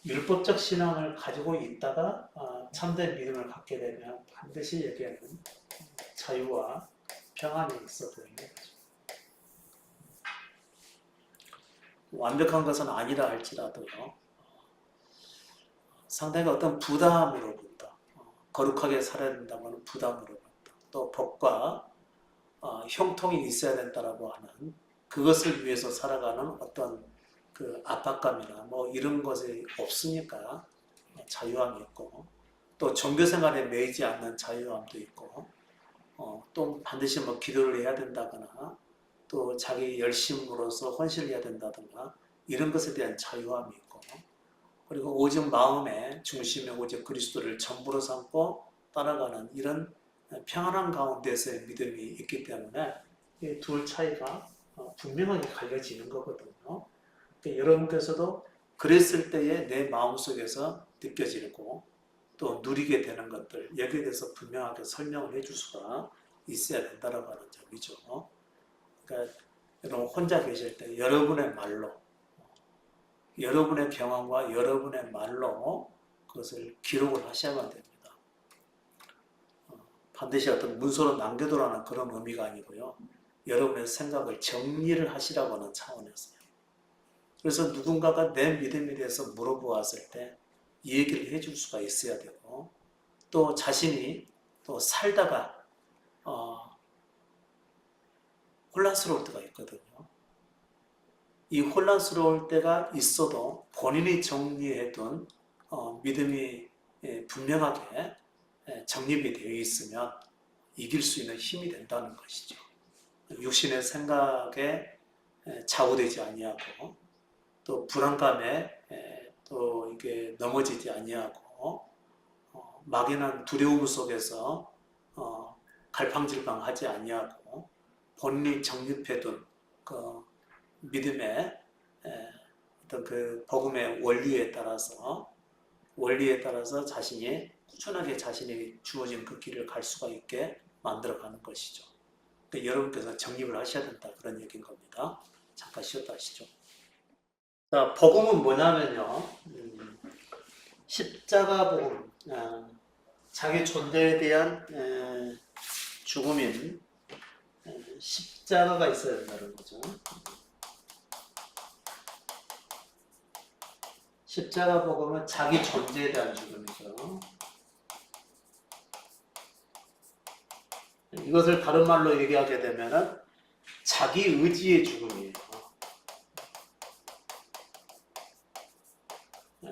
율법적 신앙을 가지고 있다가 참된 믿음을 갖게 되면 반드시 여기에는 자유와 평안이 있어 보이는 거죠. 완벽한 것은 아니라 할지라도요. 상당히 어떤 부담으로부터 거룩하게 살아야 된다고는 부담으로부터 또 법과 형통이 있어야 된다라고 하는 그것을 위해서 살아가는 어떤 그 압박감이나 뭐 이런 것이 없으니까 자유함이 있고 또 종교생활에 매이지 않는 자유함도 있고 또 반드시 뭐 기도를 해야 된다거나 또 자기 열심으로서 헌신을 해야 된다든가 이런 것에 대한 자유함이 있고 그리고 오직 마음의 중심에 오직 그리스도를 전부로 삼고 따라가는 이런 평안한 가운데서의 믿음이 있기 때문에 이 둘 차이가 분명하게 갈려지는 거거든요. 그러니까 여러분께서도 그랬을 때에 내 마음속에서 느껴지고 또 누리게 되는 것들 여기에 대해서 분명하게 설명을 해줄 수가 있어야 된다고 하는 점이죠. 그러니까 여러분 혼자 계실 때 여러분의 말로 여러분의 경험과 여러분의 말로 그것을 기록을 하셔야만 됩니다. 반드시 어떤 문서로 남겨두라는 그런 의미가 아니고요. 여러분의 생각을 정리를 하시라고 하는 차원에서요. 그래서 누군가가 내 믿음에 대해서 물어보았을 때 이 얘기를 해줄 수가 있어야 되고 또 자신이 또 살다가 혼란스러울 때가 있거든요. 이 혼란스러울 때가 있어도 본인이 정리해둔 믿음이 분명하게 정립이 되어 있으면 이길 수 있는 힘이 된다는 것이죠. 육신의 생각에 좌우되지 아니하고 또 불안감에 또 이게 넘어지지 아니하고 막연한 두려움 속에서 갈팡질팡하지 아니하고 본인이 정립해둔 그 믿음의 어떤 그 복음의 원리에 따라서 자신이 꾸준하게 자신이 주어진 그 길을 갈 수가 있게 만들어가는 것이죠. 그러니까 여러분께서 정립을 하셔야 된다 그런 얘기인 겁니다. 잠깐 쉬었다 하시죠. 자, 복음은 뭐냐면요. 십자가 복음, 자기 존재에 대한 죽음인 십자가가 있어야 된다는 거죠. 십자가 복음은 자기 존재에 대한 죽음이죠. 이것을 다른 말로 얘기하게 되면은 자기 의지의 죽음이에요.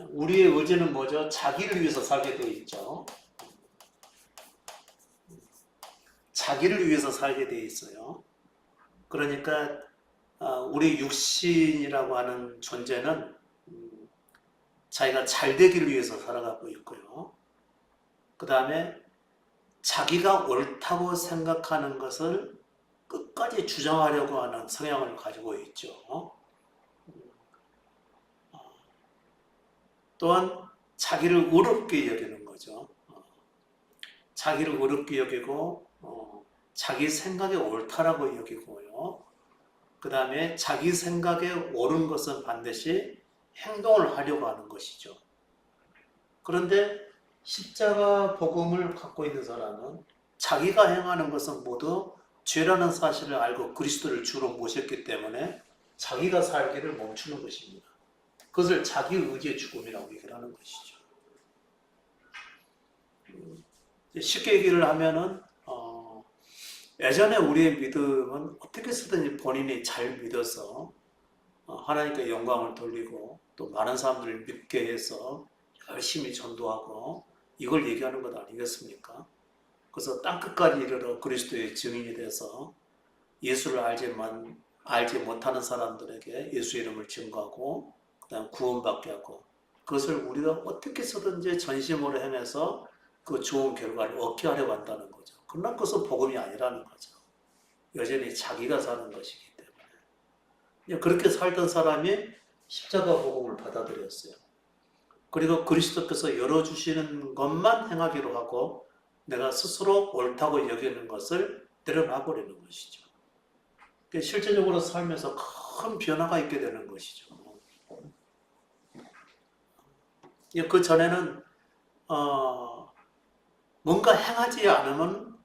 우리의 의지는 뭐죠? 자기를 위해서 살게 되어 있죠. 자기를 위해서 살게 되어 있어요. 그러니까 우리 육신이라고 하는 존재는 자기가 잘 되기를 위해서 살아가고 있고요. 그 다음에 자기가 옳다고 생각하는 것을 끝까지 주장하려고 하는 성향을 가지고 있죠. 또한 자기를 어렵게 여기는 거죠. 자기를 어렵게 여기고 자기 생각이 옳다라고 여기고요. 그 다음에 자기 생각에 옳은 것은 반드시 행동을 하려고 하는 것이죠. 그런데 십자가 복음을 갖고 있는 사람은 자기가 행하는 것은 모두 죄라는 사실을 알고 그리스도를 주로 모셨기 때문에 자기가 살기를 멈추는 것입니다. 그것을 자기 의지의 죽음이라고 얘기를 하는 것이죠. 쉽게 얘기를 하면은 예전에 우리의 믿음은 어떻게 쓰든지 본인이 잘 믿어서 하나님께 영광을 돌리고 또 많은 사람들을 믿게 해서 열심히 전도하고 이걸 얘기하는 것 아니겠습니까? 그래서 땅끝까지 이르러 그리스도의 증인이 돼서 예수를 알지 못하는 사람들에게 예수 이름을 증거하고 그다음 구원받게 하고 그것을 우리가 어떻게 쓰든지 전심으로 행해서 그 좋은 결과를 얻게 하려고 한다는 거죠. 그러나 그것은 복음이 아니라는 거죠. 여전히 자기가 사는 것이기 때문에. 그렇게 살던 사람이 십자가 복음을 받아들였어요. 그리고 그리스도께서 열어주시는 것만 행하기로 하고 내가 스스로 옳다고 여기는 것을 내려놔버리는 것이죠. 실제적으로 살면서 큰 변화가 있게 되는 것이죠. 그 전에는 뭔가 행하지 않으면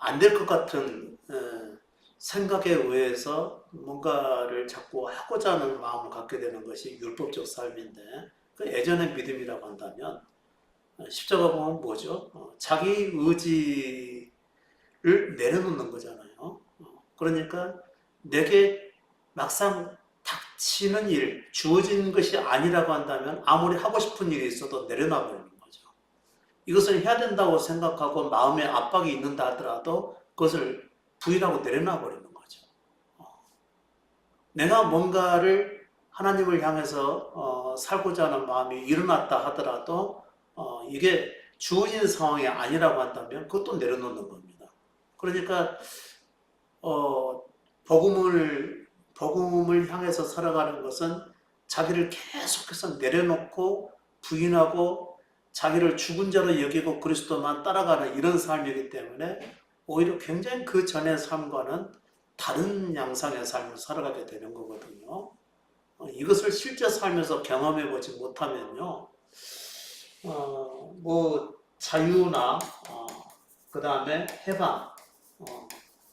안 될 것 같은 생각에 의해서 뭔가를 자꾸 하고자 하는 마음을 갖게 되는 것이 율법적 삶인데 그 예전의 믿음이라고 한다면 십자가 보면 뭐죠? 자기 의지를 내려놓는 거잖아요. 그러니까 내게 막상 닥치는 일, 주어진 것이 아니라고 한다면 아무리 하고 싶은 일이 있어도 내려놔 버리는 거죠. 이것을 해야 된다고 생각하고 마음에 압박이 있는다 하더라도 그것을 부인하고 내려놔 버리는 거죠. 내가 뭔가를 하나님을 향해서 살고자 하는 마음이 일어났다 하더라도 이게 주어진 상황이 아니라고 한다면 그것도 내려놓는 겁니다. 그러니까 복음을 향해서 살아가는 것은 자기를 계속해서 내려놓고 부인하고 자기를 죽은 자로 여기고 그리스도만 따라가는 이런 삶이기 때문에 오히려 굉장히 그 전의 삶과는 다른 양상의 삶을 살아가게 되는 거거든요. 이것을 실제 삶에서 경험해 보지 못하면요, 뭐 자유나 그 다음에 해방,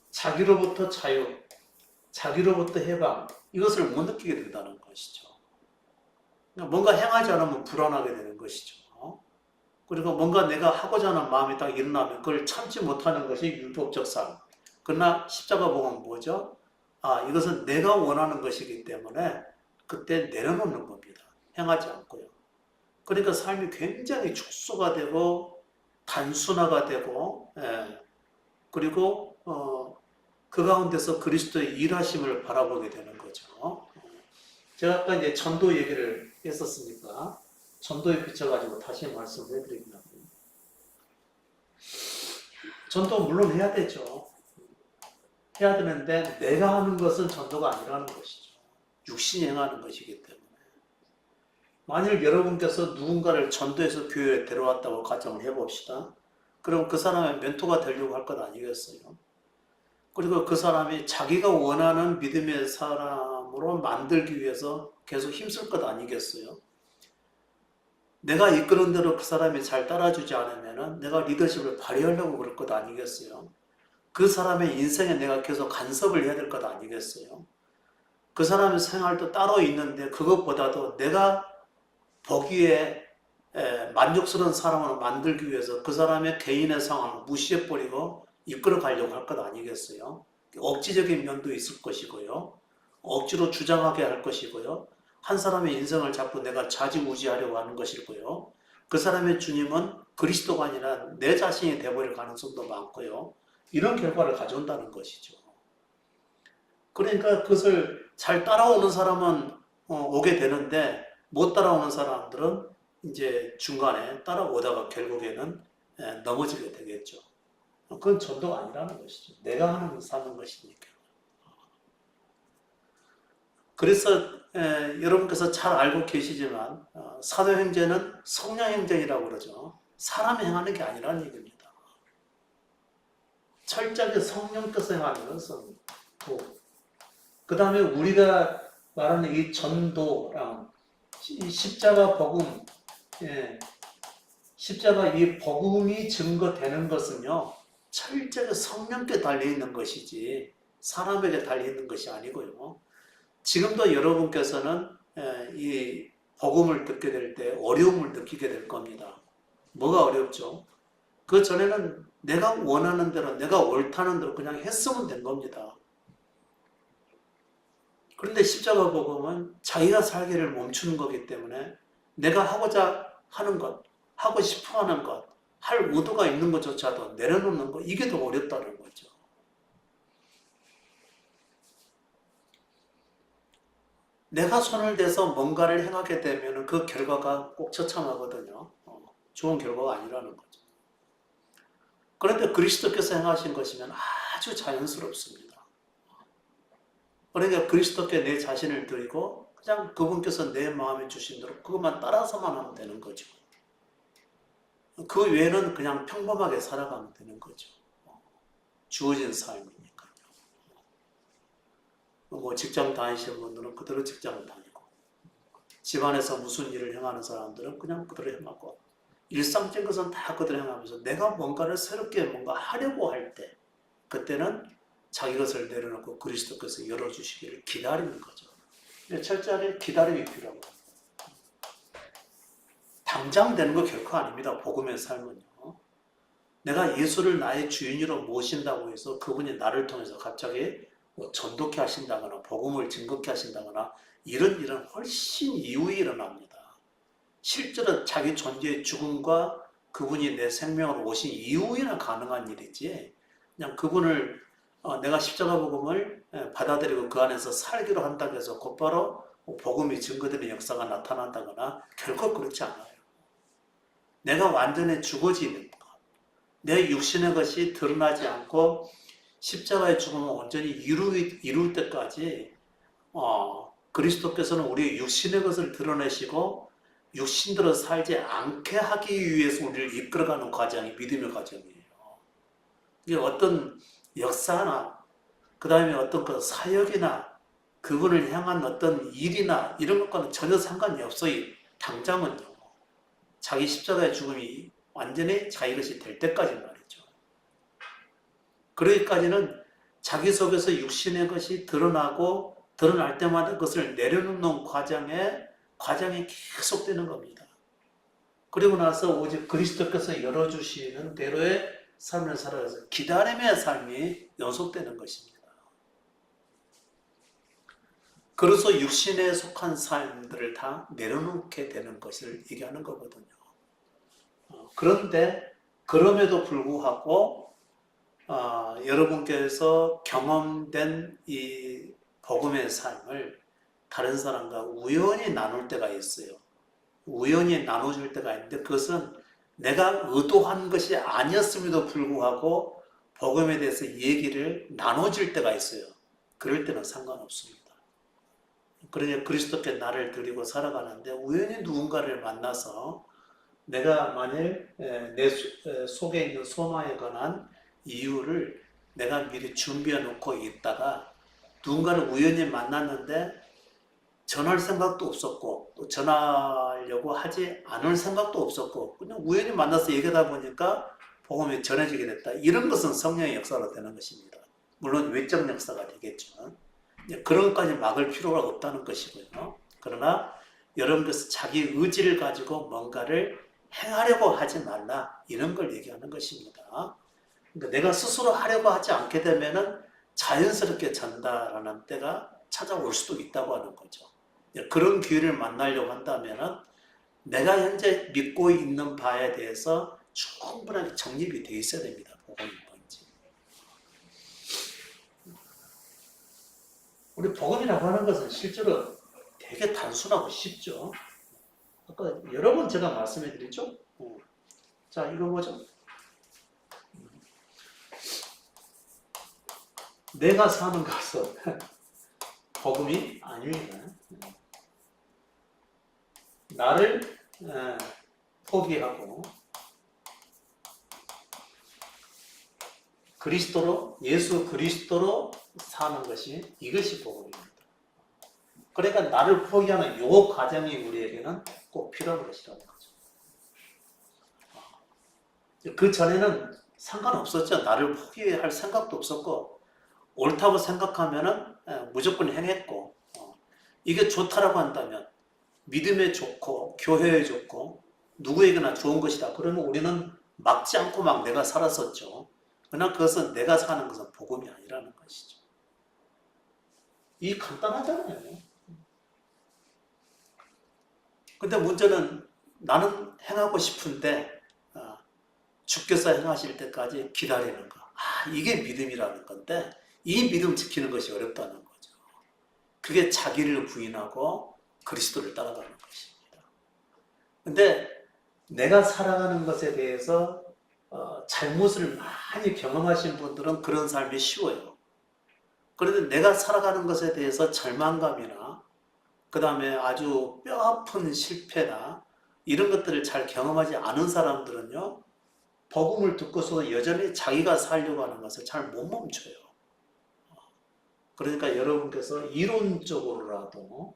자기로부터 자유, 자기로부터 해방 이것을 못 느끼게 된다는 것이죠. 뭔가 행하지 않으면 불안하게 되는 것이죠. 그리고 뭔가 내가 하고자 하는 마음이 딱 일어나면 그걸 참지 못하는 것이 율법적 삶. 그러나 십자가 복음은 뭐죠? 이것은 내가 원하는 것이기 때문에 그때 내려놓는 겁니다. 행하지 않고요. 그러니까 삶이 굉장히 축소가 되고 단순화가 되고 그리고 그 가운데서 그리스도의 일하심을 바라보게 되는 거죠. 제가 아까 이제 전도 얘기를 했었으니까 전도에 비춰가지고 다시 말씀을 해드립니다. 전도 물론 해야 되죠. 해야 되는데 내가 하는 것은 전도가 아니라는 것이죠. 육신이 행하는 것이기 때문에. 만일 여러분께서 누군가를 전도해서 교회에 데려왔다고 가정을 해봅시다. 그럼 그 사람의 멘토가 되려고 할 것 아니겠어요? 그리고 그 사람이 자기가 원하는 믿음의 사람으로 만들기 위해서 계속 힘쓸 것 아니겠어요? 내가 이끄는 대로 그 사람이 잘 따라주지 않으면 내가 리더십을 발휘하려고 그럴 것 아니겠어요? 그 사람의 인생에 내가 계속 간섭을 해야 될 것 아니겠어요? 그 사람의 생활도 따로 있는데 그것보다도 내가 보기에 만족스러운 사람으로 만들기 위해서 그 사람의 개인의 상황을 무시해버리고 이끌어 가려고 할 것 아니겠어요? 억지적인 면도 있을 것이고요. 억지로 주장하게 할 것이고요. 한 사람의 인생을 자꾸 내가 좌지우지하려고 하는 것이고요. 그 사람의 주님은 그리스도가 아니라 내 자신이 되어버릴 가능성도 많고요. 이런 결과를 가져온다는 것이죠. 그러니까 그것을 잘 따라오는 사람은 오게 되는데 못 따라오는 사람들은 이제 중간에 따라오다가 결국에는 넘어지게 되겠죠. 그건 전도가 아니라는 것이죠. 내가 사는 것이니까. 그래서 여러분께서 잘 알고 계시지만 사도행전은 성령행전이라고 그러죠. 사람이 행하는 게 아니라는 얘기입니다. 철저하게 성령께서 행하는 것은 그 다음에 우리가 말하는 이 전도랑 이 십자가 복음, 십자가 이 복음이 증거되는 것은요, 철저히 성령께 달려있는 것이지 사람에게 달려있는 것이 아니고요. 지금도 여러분께서는 이 복음을 듣게 될 때 어려움을 느끼게 될 겁니다. 뭐가 어렵죠? 그 전에는 내가 원하는 대로, 내가 옳다는 대로 그냥 했으면 된 겁니다. 그런데 십자가 복음은 자기가 살기를 멈추는 거기 때문에 내가 하고자 하는 것, 하고 싶어 하는 것, 할 의도가 있는 것조차도 내려놓는 것, 이게 더 어렵다는 거죠. 내가 손을 대서 뭔가를 행하게 되면 그 결과가 꼭 처참하거든요. 좋은 결과가 아니라는 거죠. 그런데 그리스도께서 행하신 것이면 아주 자연스럽습니다. 그러니까 그리스도께 내 자신을 드리고 그냥 그분께서 내 마음에 주신 대로 그것만 따라서만 하면 되는 거죠. 그 외에는 그냥 평범하게 살아가면 되는 거죠. 주어진 삶이니까요. 뭐 직장 다니시는 분들은 그대로 직장을 다니고, 집안에서 무슨 일을 행하는 사람들은 그냥 그대로 행하고, 일상적인 것은 다 그대로 행하면서 내가 뭔가를 새롭게 뭔가 하려고 할 때, 그때는 자기 것을 내려놓고 그리스도께서 열어주시기를 기다리는 거죠. 철저하게 기다림이 필요합니다. 당장 되는 거 결코 아닙니다. 복음의 삶은요. 내가 예수를 나의 주인으로 모신다고 해서 그분이 나를 통해서 갑자기 뭐 전도케 하신다거나 복음을 증거케 하신다거나 이런 일은 훨씬 이후에 일어납니다. 실제로 자기 존재의 죽음과 그분이 내 생명으로 오신 이후에나 가능한 일이지, 그냥 그분을 내가 십자가 복음을 받아들이고 그 안에서 살기로 한다고 해서 곧바로 복음이 증거되는 역사가 나타난다거나 결코 그렇지 않아요. 내가 완전히 죽어지는 것, 내 육신의 것이 드러나지 않고 십자가의 죽음을 온전히 이룰 때까지 그리스도께서는 우리의 육신의 것을 드러내시고 육신대로 살지 않게 하기 위해서 우리를 이끌어가는 과정이 믿음의 과정이에요. 이게 어떤 역사나 그 다음에 어떤 그 사역이나 그분을 향한 어떤 일이나 이런 것과는 전혀 상관이 없어요. 당장은요. 자기 십자가의 죽음이 완전히 자기 것이 될 때까지 말이죠. 그러기까지는 자기 속에서 육신의 것이 드러나고 드러날 때마다 그것을 내려놓는 과정이 계속되는 겁니다. 그리고 나서 오직 그리스도께서 열어주시는 대로의 삶을 살아가서 기다림의 삶이 연속되는 것입니다. 그래서 육신에 속한 삶들을 다 내려놓게 되는 것을 얘기하는 거거든요. 그런데 그럼에도 불구하고 여러분께서 경험된 이 복음의 삶을 다른 사람과 우연히 나눌 때가 있어요. 우연히 나눠줄 때가 있는데 그것은 내가 의도한 것이 아니었음에도 불구하고 복음에 대해서 얘기를 나눠줄 때가 있어요. 그럴 때는 상관없습니다. 그러니 그리스도께 나를 드리고 살아가는데 우연히 누군가를 만나서 내가 만일 내 속에 있는 소망에 관한 이유를 내가 미리 준비해 놓고 있다가 누군가를 우연히 만났는데 전할 생각도 없었고 또 전하려고 하지 않을 생각도 없었고 그냥 우연히 만나서 얘기하다 보니까 복음이 전해지게 됐다. 이런 것은 성령의 역사로 되는 것입니다. 물론 외적 역사가 되겠지만 그런 것까지 막을 필요가 없다는 것이고요. 그러나 여러분께서 자기 의지를 가지고 뭔가를 행하려고 하지 말라 이런 걸 얘기하는 것입니다. 그러니까 내가 스스로 하려고 하지 않게 되면은 자연스럽게 전달하는 때가 찾아올 수도 있다고 하는 거죠. 그런 기회를 만나려고 한다면 내가 현재 믿고 있는 바에 대해서 충분하게 정립이 되어 있어야 됩니다. 복음이 뭔지. 우리 복음이라고 하는 것은 실제로 되게 단순하고 쉽죠. 아까 여러 번 제가 말씀해 드렸죠. 자, 이거 뭐죠? 내가 사는 것은 복음이 아닙니다. 나를 포기하고 예수 그리스도로 사는 것이 이것이 복음입니다. 그러니까 나를 포기하는 이 과정이 우리에게는 꼭 필요한 것이라는 거죠. 그 전에는 상관없었죠. 나를 포기할 생각도 없었고, 옳다고 생각하면은 무조건 행했고, 이게 좋다라고 한다면 믿음에 좋고 교회에 좋고 누구에게나 좋은 것이다. 그러면 우리는 막지 않고 막 내가 살았었죠. 그러나 그것은 내가 사는 것은 복음이 아니라는 것이죠. 이 간단하잖아요. 근데 문제는 나는 행하고 싶은데 주께서 행하실 때까지 기다리는 거. 이게 믿음이라는 건데 이 믿음 지키는 것이 어렵다는 거죠. 그게 자기를 부인하고 그리스도를 따라가는 것입니다. 근데 내가 살아가는 것에 대해서 잘못을 많이 경험하신 분들은 그런 삶이 쉬워요. 그런데 내가 살아가는 것에 대해서 절망감이나 그 다음에 아주 뼈아픈 실패나 이런 것들을 잘 경험하지 않은 사람들은요, 복음을 듣고서 여전히 자기가 살려고 하는 것을 잘 못 멈춰요. 그러니까 여러분께서 이론적으로라도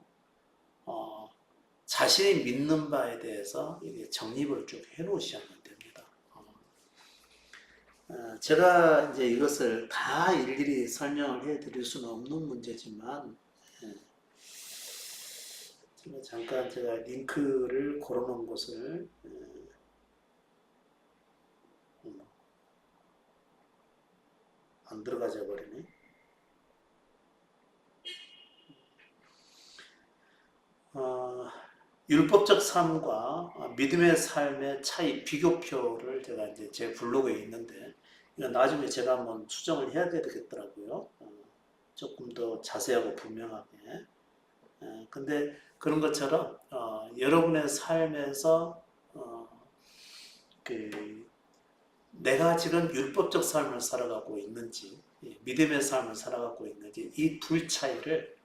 자신이 믿는 바에 대해서 정립을 쭉 해놓으셔야 됩니다. 제가 이제 이것을 다 일일이 설명을 해드릴 수는 없는 문제지만, 잠깐 제가 링크를 걸어놓은 곳을 안 들어가져 버리네. 율법적 삶과 믿음의 삶의 차이 비교표를 제가 이제 제 블로그에 있는데, 이건 나중에 제가 한번 수정을 해야 되겠더라고요. 조금 더 자세하고 분명하게. 근데 그런 것처럼 여러분의 삶에서 내가 지금 율법적 삶을 살아가고 있는지 믿음의 삶을 살아가고 있는지 이 둘 차이를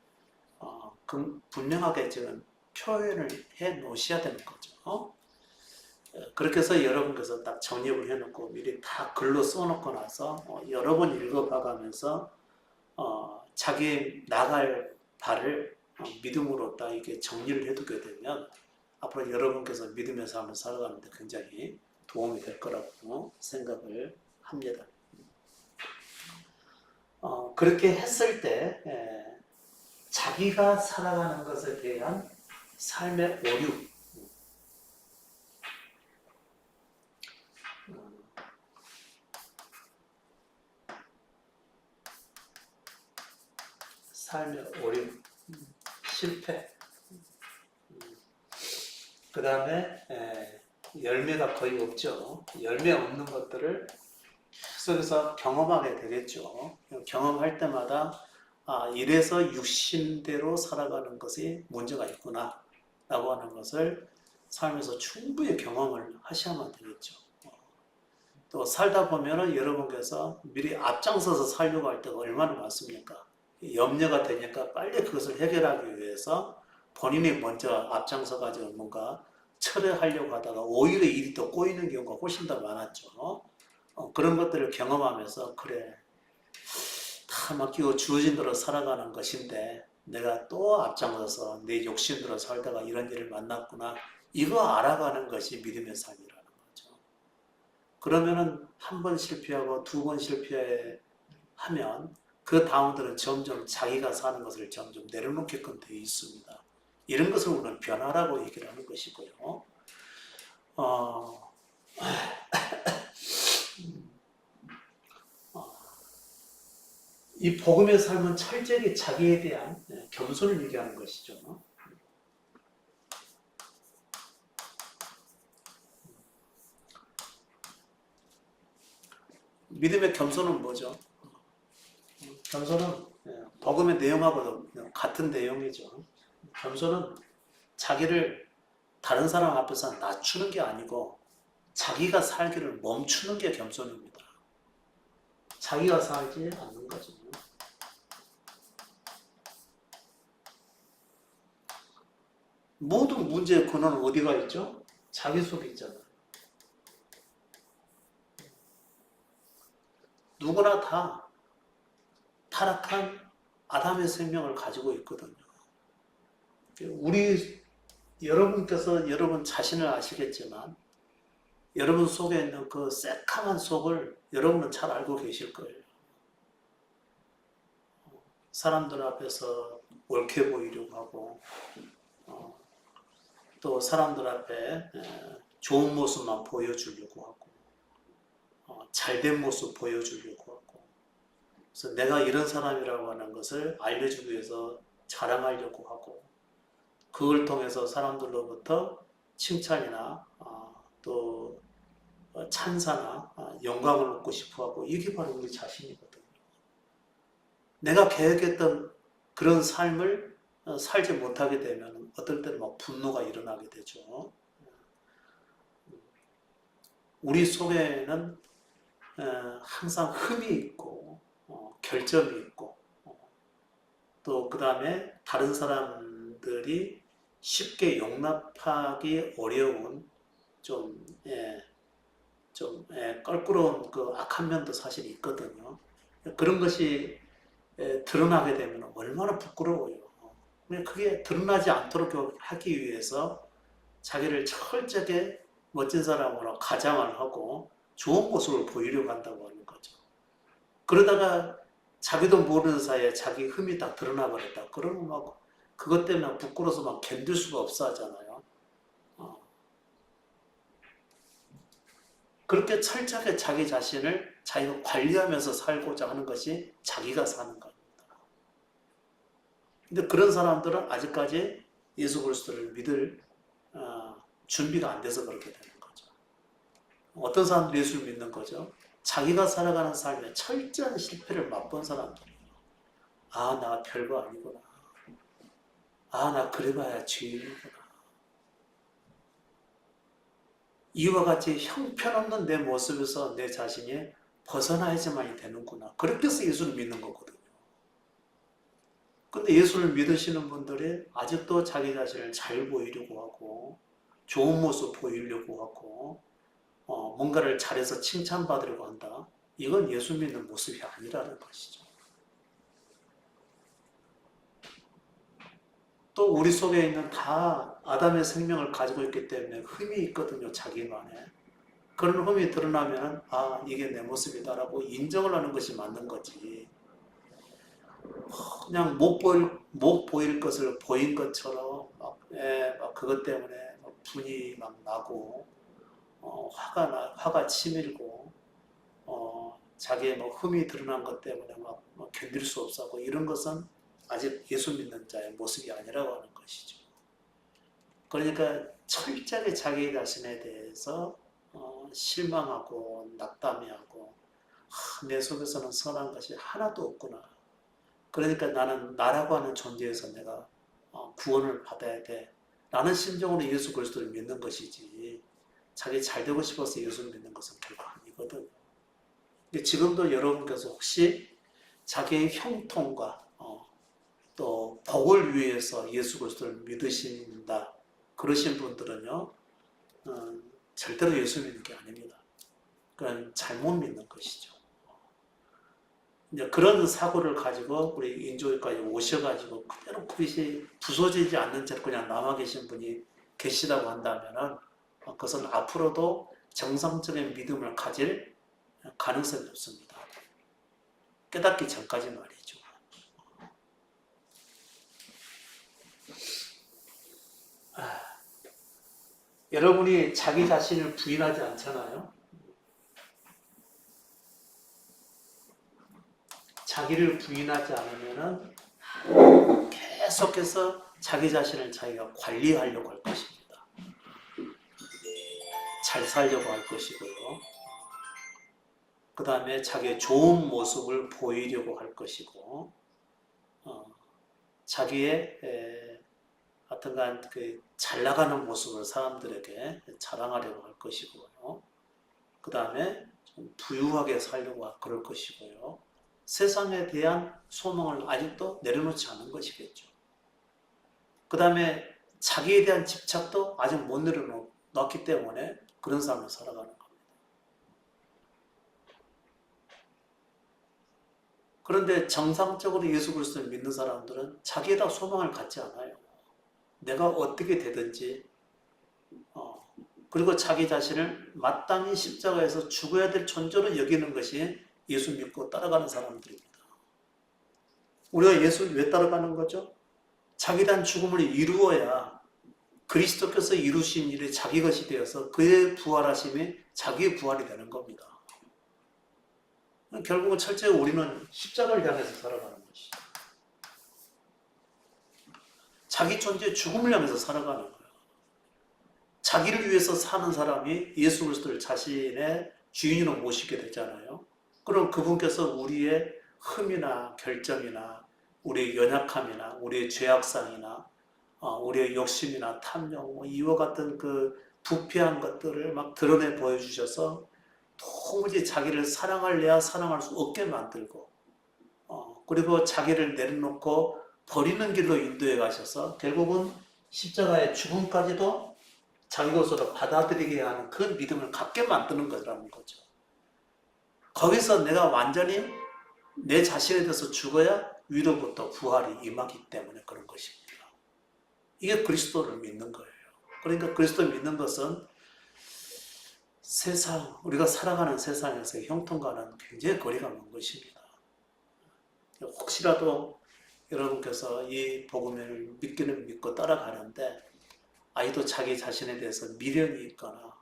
분명하게 지금 표현을 해 놓으셔야 되는 거죠. 그렇게 해서 여러분께서 딱 정립을 해놓고 미리 다 글로 써놓고 나서 여러 번 읽어봐가면서 자기 나갈 발을 믿음으로 딱 이렇게 정리를 해두게 되면 앞으로 여러분께서 믿음의 삶을 살아가는데 굉장히 도움이 될 거라고 생각을 합니다. 그렇게 했을 때 자기가 살아가는 것에 대한 삶의 오류, 삶의 오류, 실패, 그 다음에 열매가 거의 없죠. 열매 없는 것들을 계속해서 경험하게 되겠죠. 경험할 때마다 이래서 육신대로 살아가는 것이 문제가 있구나 라고 하는 것을 삶에서 충분히 경험을 하셔야만 되겠죠. 또 살다 보면은 여러분께서 미리 앞장서서 살려고 할 때가 얼마나 많습니까? 염려가 되니까 빨리 그것을 해결하기 위해서 본인이 먼저 앞장서 가지고 뭔가 철회하려고 하다가 오히려 일이 더 꼬이는 경우가 훨씬 더 많았죠. 그런 것들을 경험하면서 그래 다 맡기고 주어진 대로 살아가는 것인데 내가 또 앞장서서 내 욕심대로 살다가 이런 일을 만났구나 이거 알아가는 것이 믿음의 삶이라는 거죠. 그러면은 한 번 실패하고 두 번 실패하면 그 다음들은 점점 자기가 사는 것을 점점 내려놓게끔 되어 있습니다. 이런 것을 우리는 변화라고 얘기를 하는 것이고요. 이 복음의 삶은 철저히 자기에 대한 겸손을 얘기하는 것이죠. 믿음의 겸손은 뭐죠? 겸손은 복음의 내용하고 같은 내용이죠. 겸손은 자기를 다른 사람 앞에서 낮추는 게 아니고 자기가 살기를 멈추는 게 겸손입니다. 자기가 살지 않는 거죠. 모든 문제의 근원은 어디가 있죠? 자기 속에 있잖아요. 누구나 다 타락한 아담의 생명을 가지고 있거든요. 여러분께서 여러분 자신을 아시겠지만 여러분 속에 있는 그 새카만 속을 여러분은 잘 알고 계실 거예요. 사람들 앞에서 옳게 보이려고 하고 또 사람들 앞에 좋은 모습만 보여주려고 하고 잘된 모습 보여주려고 하고 그래서 내가 이런 사람이라고 하는 것을 알려주기 위해서 자랑하려고 하고 그걸 통해서 사람들로부터 칭찬이나 또 찬사나 영광을 얻고 싶어하고 이게 바로 우리 자신이거든요. 내가 계획했던 그런 삶을 살지 못하게 되면 어떨 때는 막 분노가 일어나게 되죠. 우리 속에는 항상 흠이 있고 결점이 있고 또 그 다음에 다른 사람들이 쉽게 용납하기 어려운 좀 껄끄러운 그 악한 면도 사실 있거든요. 그런 것이 드러나게 되면 얼마나 부끄러워요. 그게 드러나지 않도록 하기 위해서 자기를 철저하게 멋진 사람으로 가장을 하고 좋은 모습을 보이려고 한다고 하는 거죠. 그러다가 자기도 모르는 사이에 자기 흠이 딱 드러나 버렸다. 그러면 막 그것 때문에 부끄러워서 막 견딜 수가 없어 하잖아요. 그렇게 철저하게 자기 자신을 자기가 관리하면서 살고자 하는 것이 자기가 사는 겁니다. 근데 그런 사람들은 아직까지 예수 그리스도를 믿을 준비가 안 돼서 그렇게 되는 거죠. 어떤 사람들이 예수를 믿는 거죠? 자기가 살아가는 삶에 철저한 실패를 맛본 사람들이에요. 나 별거 아니구나. 나 그래봐야 죄인이구나. 이와 같이 형편없는 내 모습에서 내 자신이 벗어나야지만이 되는구나. 그렇게 해서 예수를 믿는 거거든요. 근데 예수를 믿으시는 분들이 아직도 자기 자신을 잘 보이려고 하고 좋은 모습 보이려고 하고 뭔가를 잘해서 칭찬받으려고 한다. 이건 예수 믿는 모습이 아니라는 것이죠. 또 우리 속에 있는 다 아담의 생명을 가지고 있기 때문에 흠이 있거든요. 자기만의. 그런 흠이 드러나면 이게 내 모습이다라고 인정을 하는 것이 맞는 거지. 그냥 못 보일 것을 보인 것처럼 막 그것 때문에 막 분이 막 나고 화가 치밀고 자기의 뭐 흠이 드러난 것 때문에 막 견딜 수 없어하고 이런 것은 아직 예수 믿는 자의 모습이 아니라고 하는 것이죠. 그러니까 철저하게 자기 자신에 대해서 실망하고 낙담해하고 내 속에서는 선한 것이 하나도 없구나. 그러니까 나는 나라고 하는 존재에서 내가 구원을 받아야 돼. 라는 심정으로 예수 그리스도를 믿는 것이지 자기 잘 되고 싶어서 예수를 믿는 것은 결코 아니거든요. 지금도 여러분께서 혹시 자기의 형통과 또 복을 위해서 예수 그리스도를 믿으신다 그러신 분들은요 절대로 예수 믿는 게 아닙니다. 그건 잘못 믿는 것이죠. 이제 그런 사고를 가지고 우리 인조에까지 오셔가지고 그대로 그릇이 부서지지 않는 채로 그냥 남아 계신 분이 계시다고 한다면은 그것은 앞으로도 정상적인 믿음을 가질 가능성이 없습니다. 깨닫기 전까지 말이죠. 여러분이 자기 자신을 부인하지 않잖아요. 자기를 부인하지 않으면은 계속해서 자기 자신을 자기가 관리하려고 할 것입니다. 잘 살려고 할 것이고요. 그 다음에 자기의 좋은 모습을 보이려고 할 것이고, 자기의 하여튼간 잘 나가는 모습을 사람들에게 자랑하려고 할 것이고요. 그 다음에 좀 부유하게 살려고 그럴 것이고요. 세상에 대한 소망을 아직도 내려놓지 않은 것이겠죠. 그 다음에 자기에 대한 집착도 아직 못 내려놓았기 때문에 그런 삶을 살아가는 겁니다. 그런데 정상적으로 예수 그리스도를 믿는 사람들은 자기에다 소망을 갖지 않아요. 내가 어떻게 되든지 그리고 자기 자신을 마땅히 십자가에서 죽어야 될 존재로 여기는 것이 예수 믿고 따라가는 사람들입니다. 우리가 예수를 왜 따라가는 거죠? 자기에 대한 죽음을 이루어야 그리스도께서 이루신 일이 자기 것이 되어서 그의 부활하심이 자기의 부활이 되는 겁니다. 결국은 철저히 우리는 십자가를 향해서 살아가는 것이죠. 자기 존재의 죽음을 향해서 살아가는 거예요. 자기를 위해서 사는 사람이 예수 그리스도를 자신의 주인으로 모시게 되잖아요. 그럼 그분께서 우리의 흠이나 결점이나 우리의 연약함이나 우리의 죄악상이나 우리의 욕심이나 탐욕, 이와 같은 그 부패한 것들을 막 드러내 보여주셔서 도무지 자기를 사랑할래야 사랑할 수 없게 만들고 그리고 자기를 내려놓고 버리는 길로 인도해 가셔서 결국은 십자가의 죽음까지도 자기 것으로 받아들이게 하는 그 믿음을 갖게 만드는 거라는 거죠. 거기서 내가 완전히 내 자신에 대해서 죽어야 위로부터 부활이 임하기 때문에 그런 것입니다. 이게 그리스도를 믿는 거예요. 그러니까 그리스도를 믿는 것은 세상, 우리가 살아가는 세상에서 형통과는 굉장히 거리가 먼 것입니다. 혹시라도 여러분께서 이 복음을 믿기는 믿고 따라가는데 아직도 자기 자신에 대해서 미련이 있거나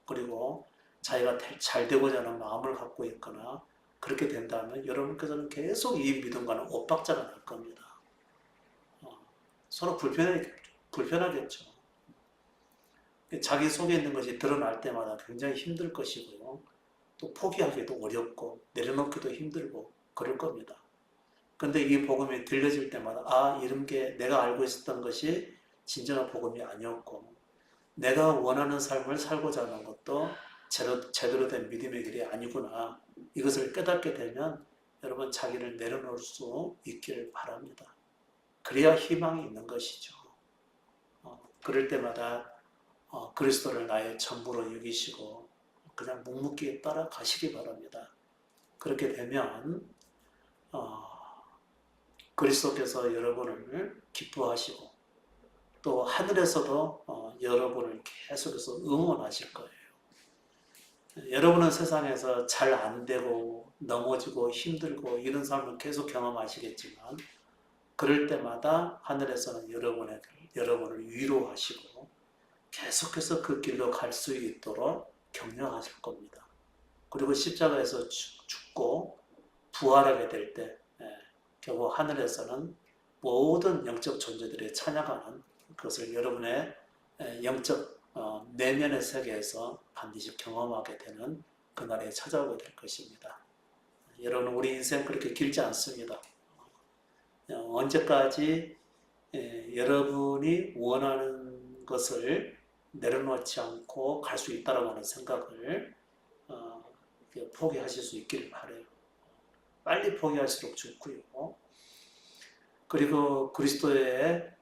그리고 자기가 잘 되고자 하는 마음을 갖고 있거나 그렇게 된다면 여러분께서는 계속 이 믿음과는 엇박자가 날 겁니다. 서로 불편하겠죠. 자기 속에 있는 것이 드러날 때마다 굉장히 힘들 것이고요. 또 포기하기도 어렵고 내려놓기도 힘들고 그럴 겁니다. 근데 이 복음이 들려질 때마다 이런 게 내가 알고 있었던 것이 진정한 복음이 아니었고 내가 원하는 삶을 살고자 하는 것도 제대로 된 믿음의 길이 아니구나. 이것을 깨닫게 되면 여러분 자기를 내려놓을 수 있기를 바랍니다. 그래야 희망이 있는 것이죠. 그럴 때마다 그리스도를 나의 전부로 여기시고 그냥 묵묵히 따라가시기 바랍니다. 그렇게 되면 그리스도께서 여러분을 기뻐하시고 또 하늘에서도 여러분을 계속해서 응원하실 거예요. 여러분은 세상에서 잘 안 되고 넘어지고 힘들고 이런 삶을 계속 경험하시겠지만 그럴 때마다 하늘에서는 여러분을 위로하시고 계속해서 그 길로 갈 수 있도록 격려하실 겁니다. 그리고 십자가에서 죽고 부활하게 될 때 결국 하늘에서는 모든 영적 존재들이 찬양하는 그것을 여러분의 영적 내면의 세계에서 반드시 경험하게 되는 그날에 찾아오게 될 것입니다. 여러분 우리 인생 그렇게 길지 않습니다. 언제까지 여러분이 원하는 것을 내려놓지 않고 갈 수 있다라고 하는 생각을 포기하실 수 있기를 바라요. 빨리 포기할수록 좋고요. 그리고 그리스도의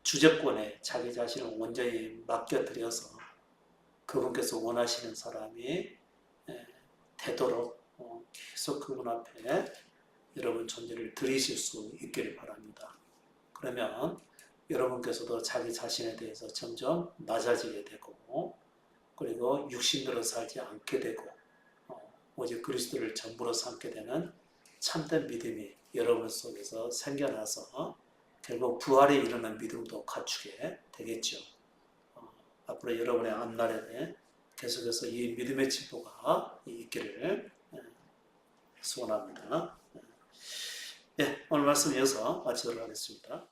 주재권에 자기 자신을 온전히 맡겨드려서 그분께서 원하시는 사람이 되도록 계속 그분 앞에 여러분 존재를 드리실 수 있기를 바랍니다. 그러면 여러분께서도 자기 자신에 대해서 점점 낮아지게 되고 그리고 육신대로 살지 않게 되고 오직 그리스도를 전부로 삼게 되는 참된 믿음이 여러분 속에서 생겨나서 결국 부활에 이르는 믿음도 갖추게 되겠죠. 앞으로 여러분의 앞날에 계속해서 이 믿음의 진보가 있기를 소원합니다. 오늘 말씀 이어서 마치도록 하겠습니다.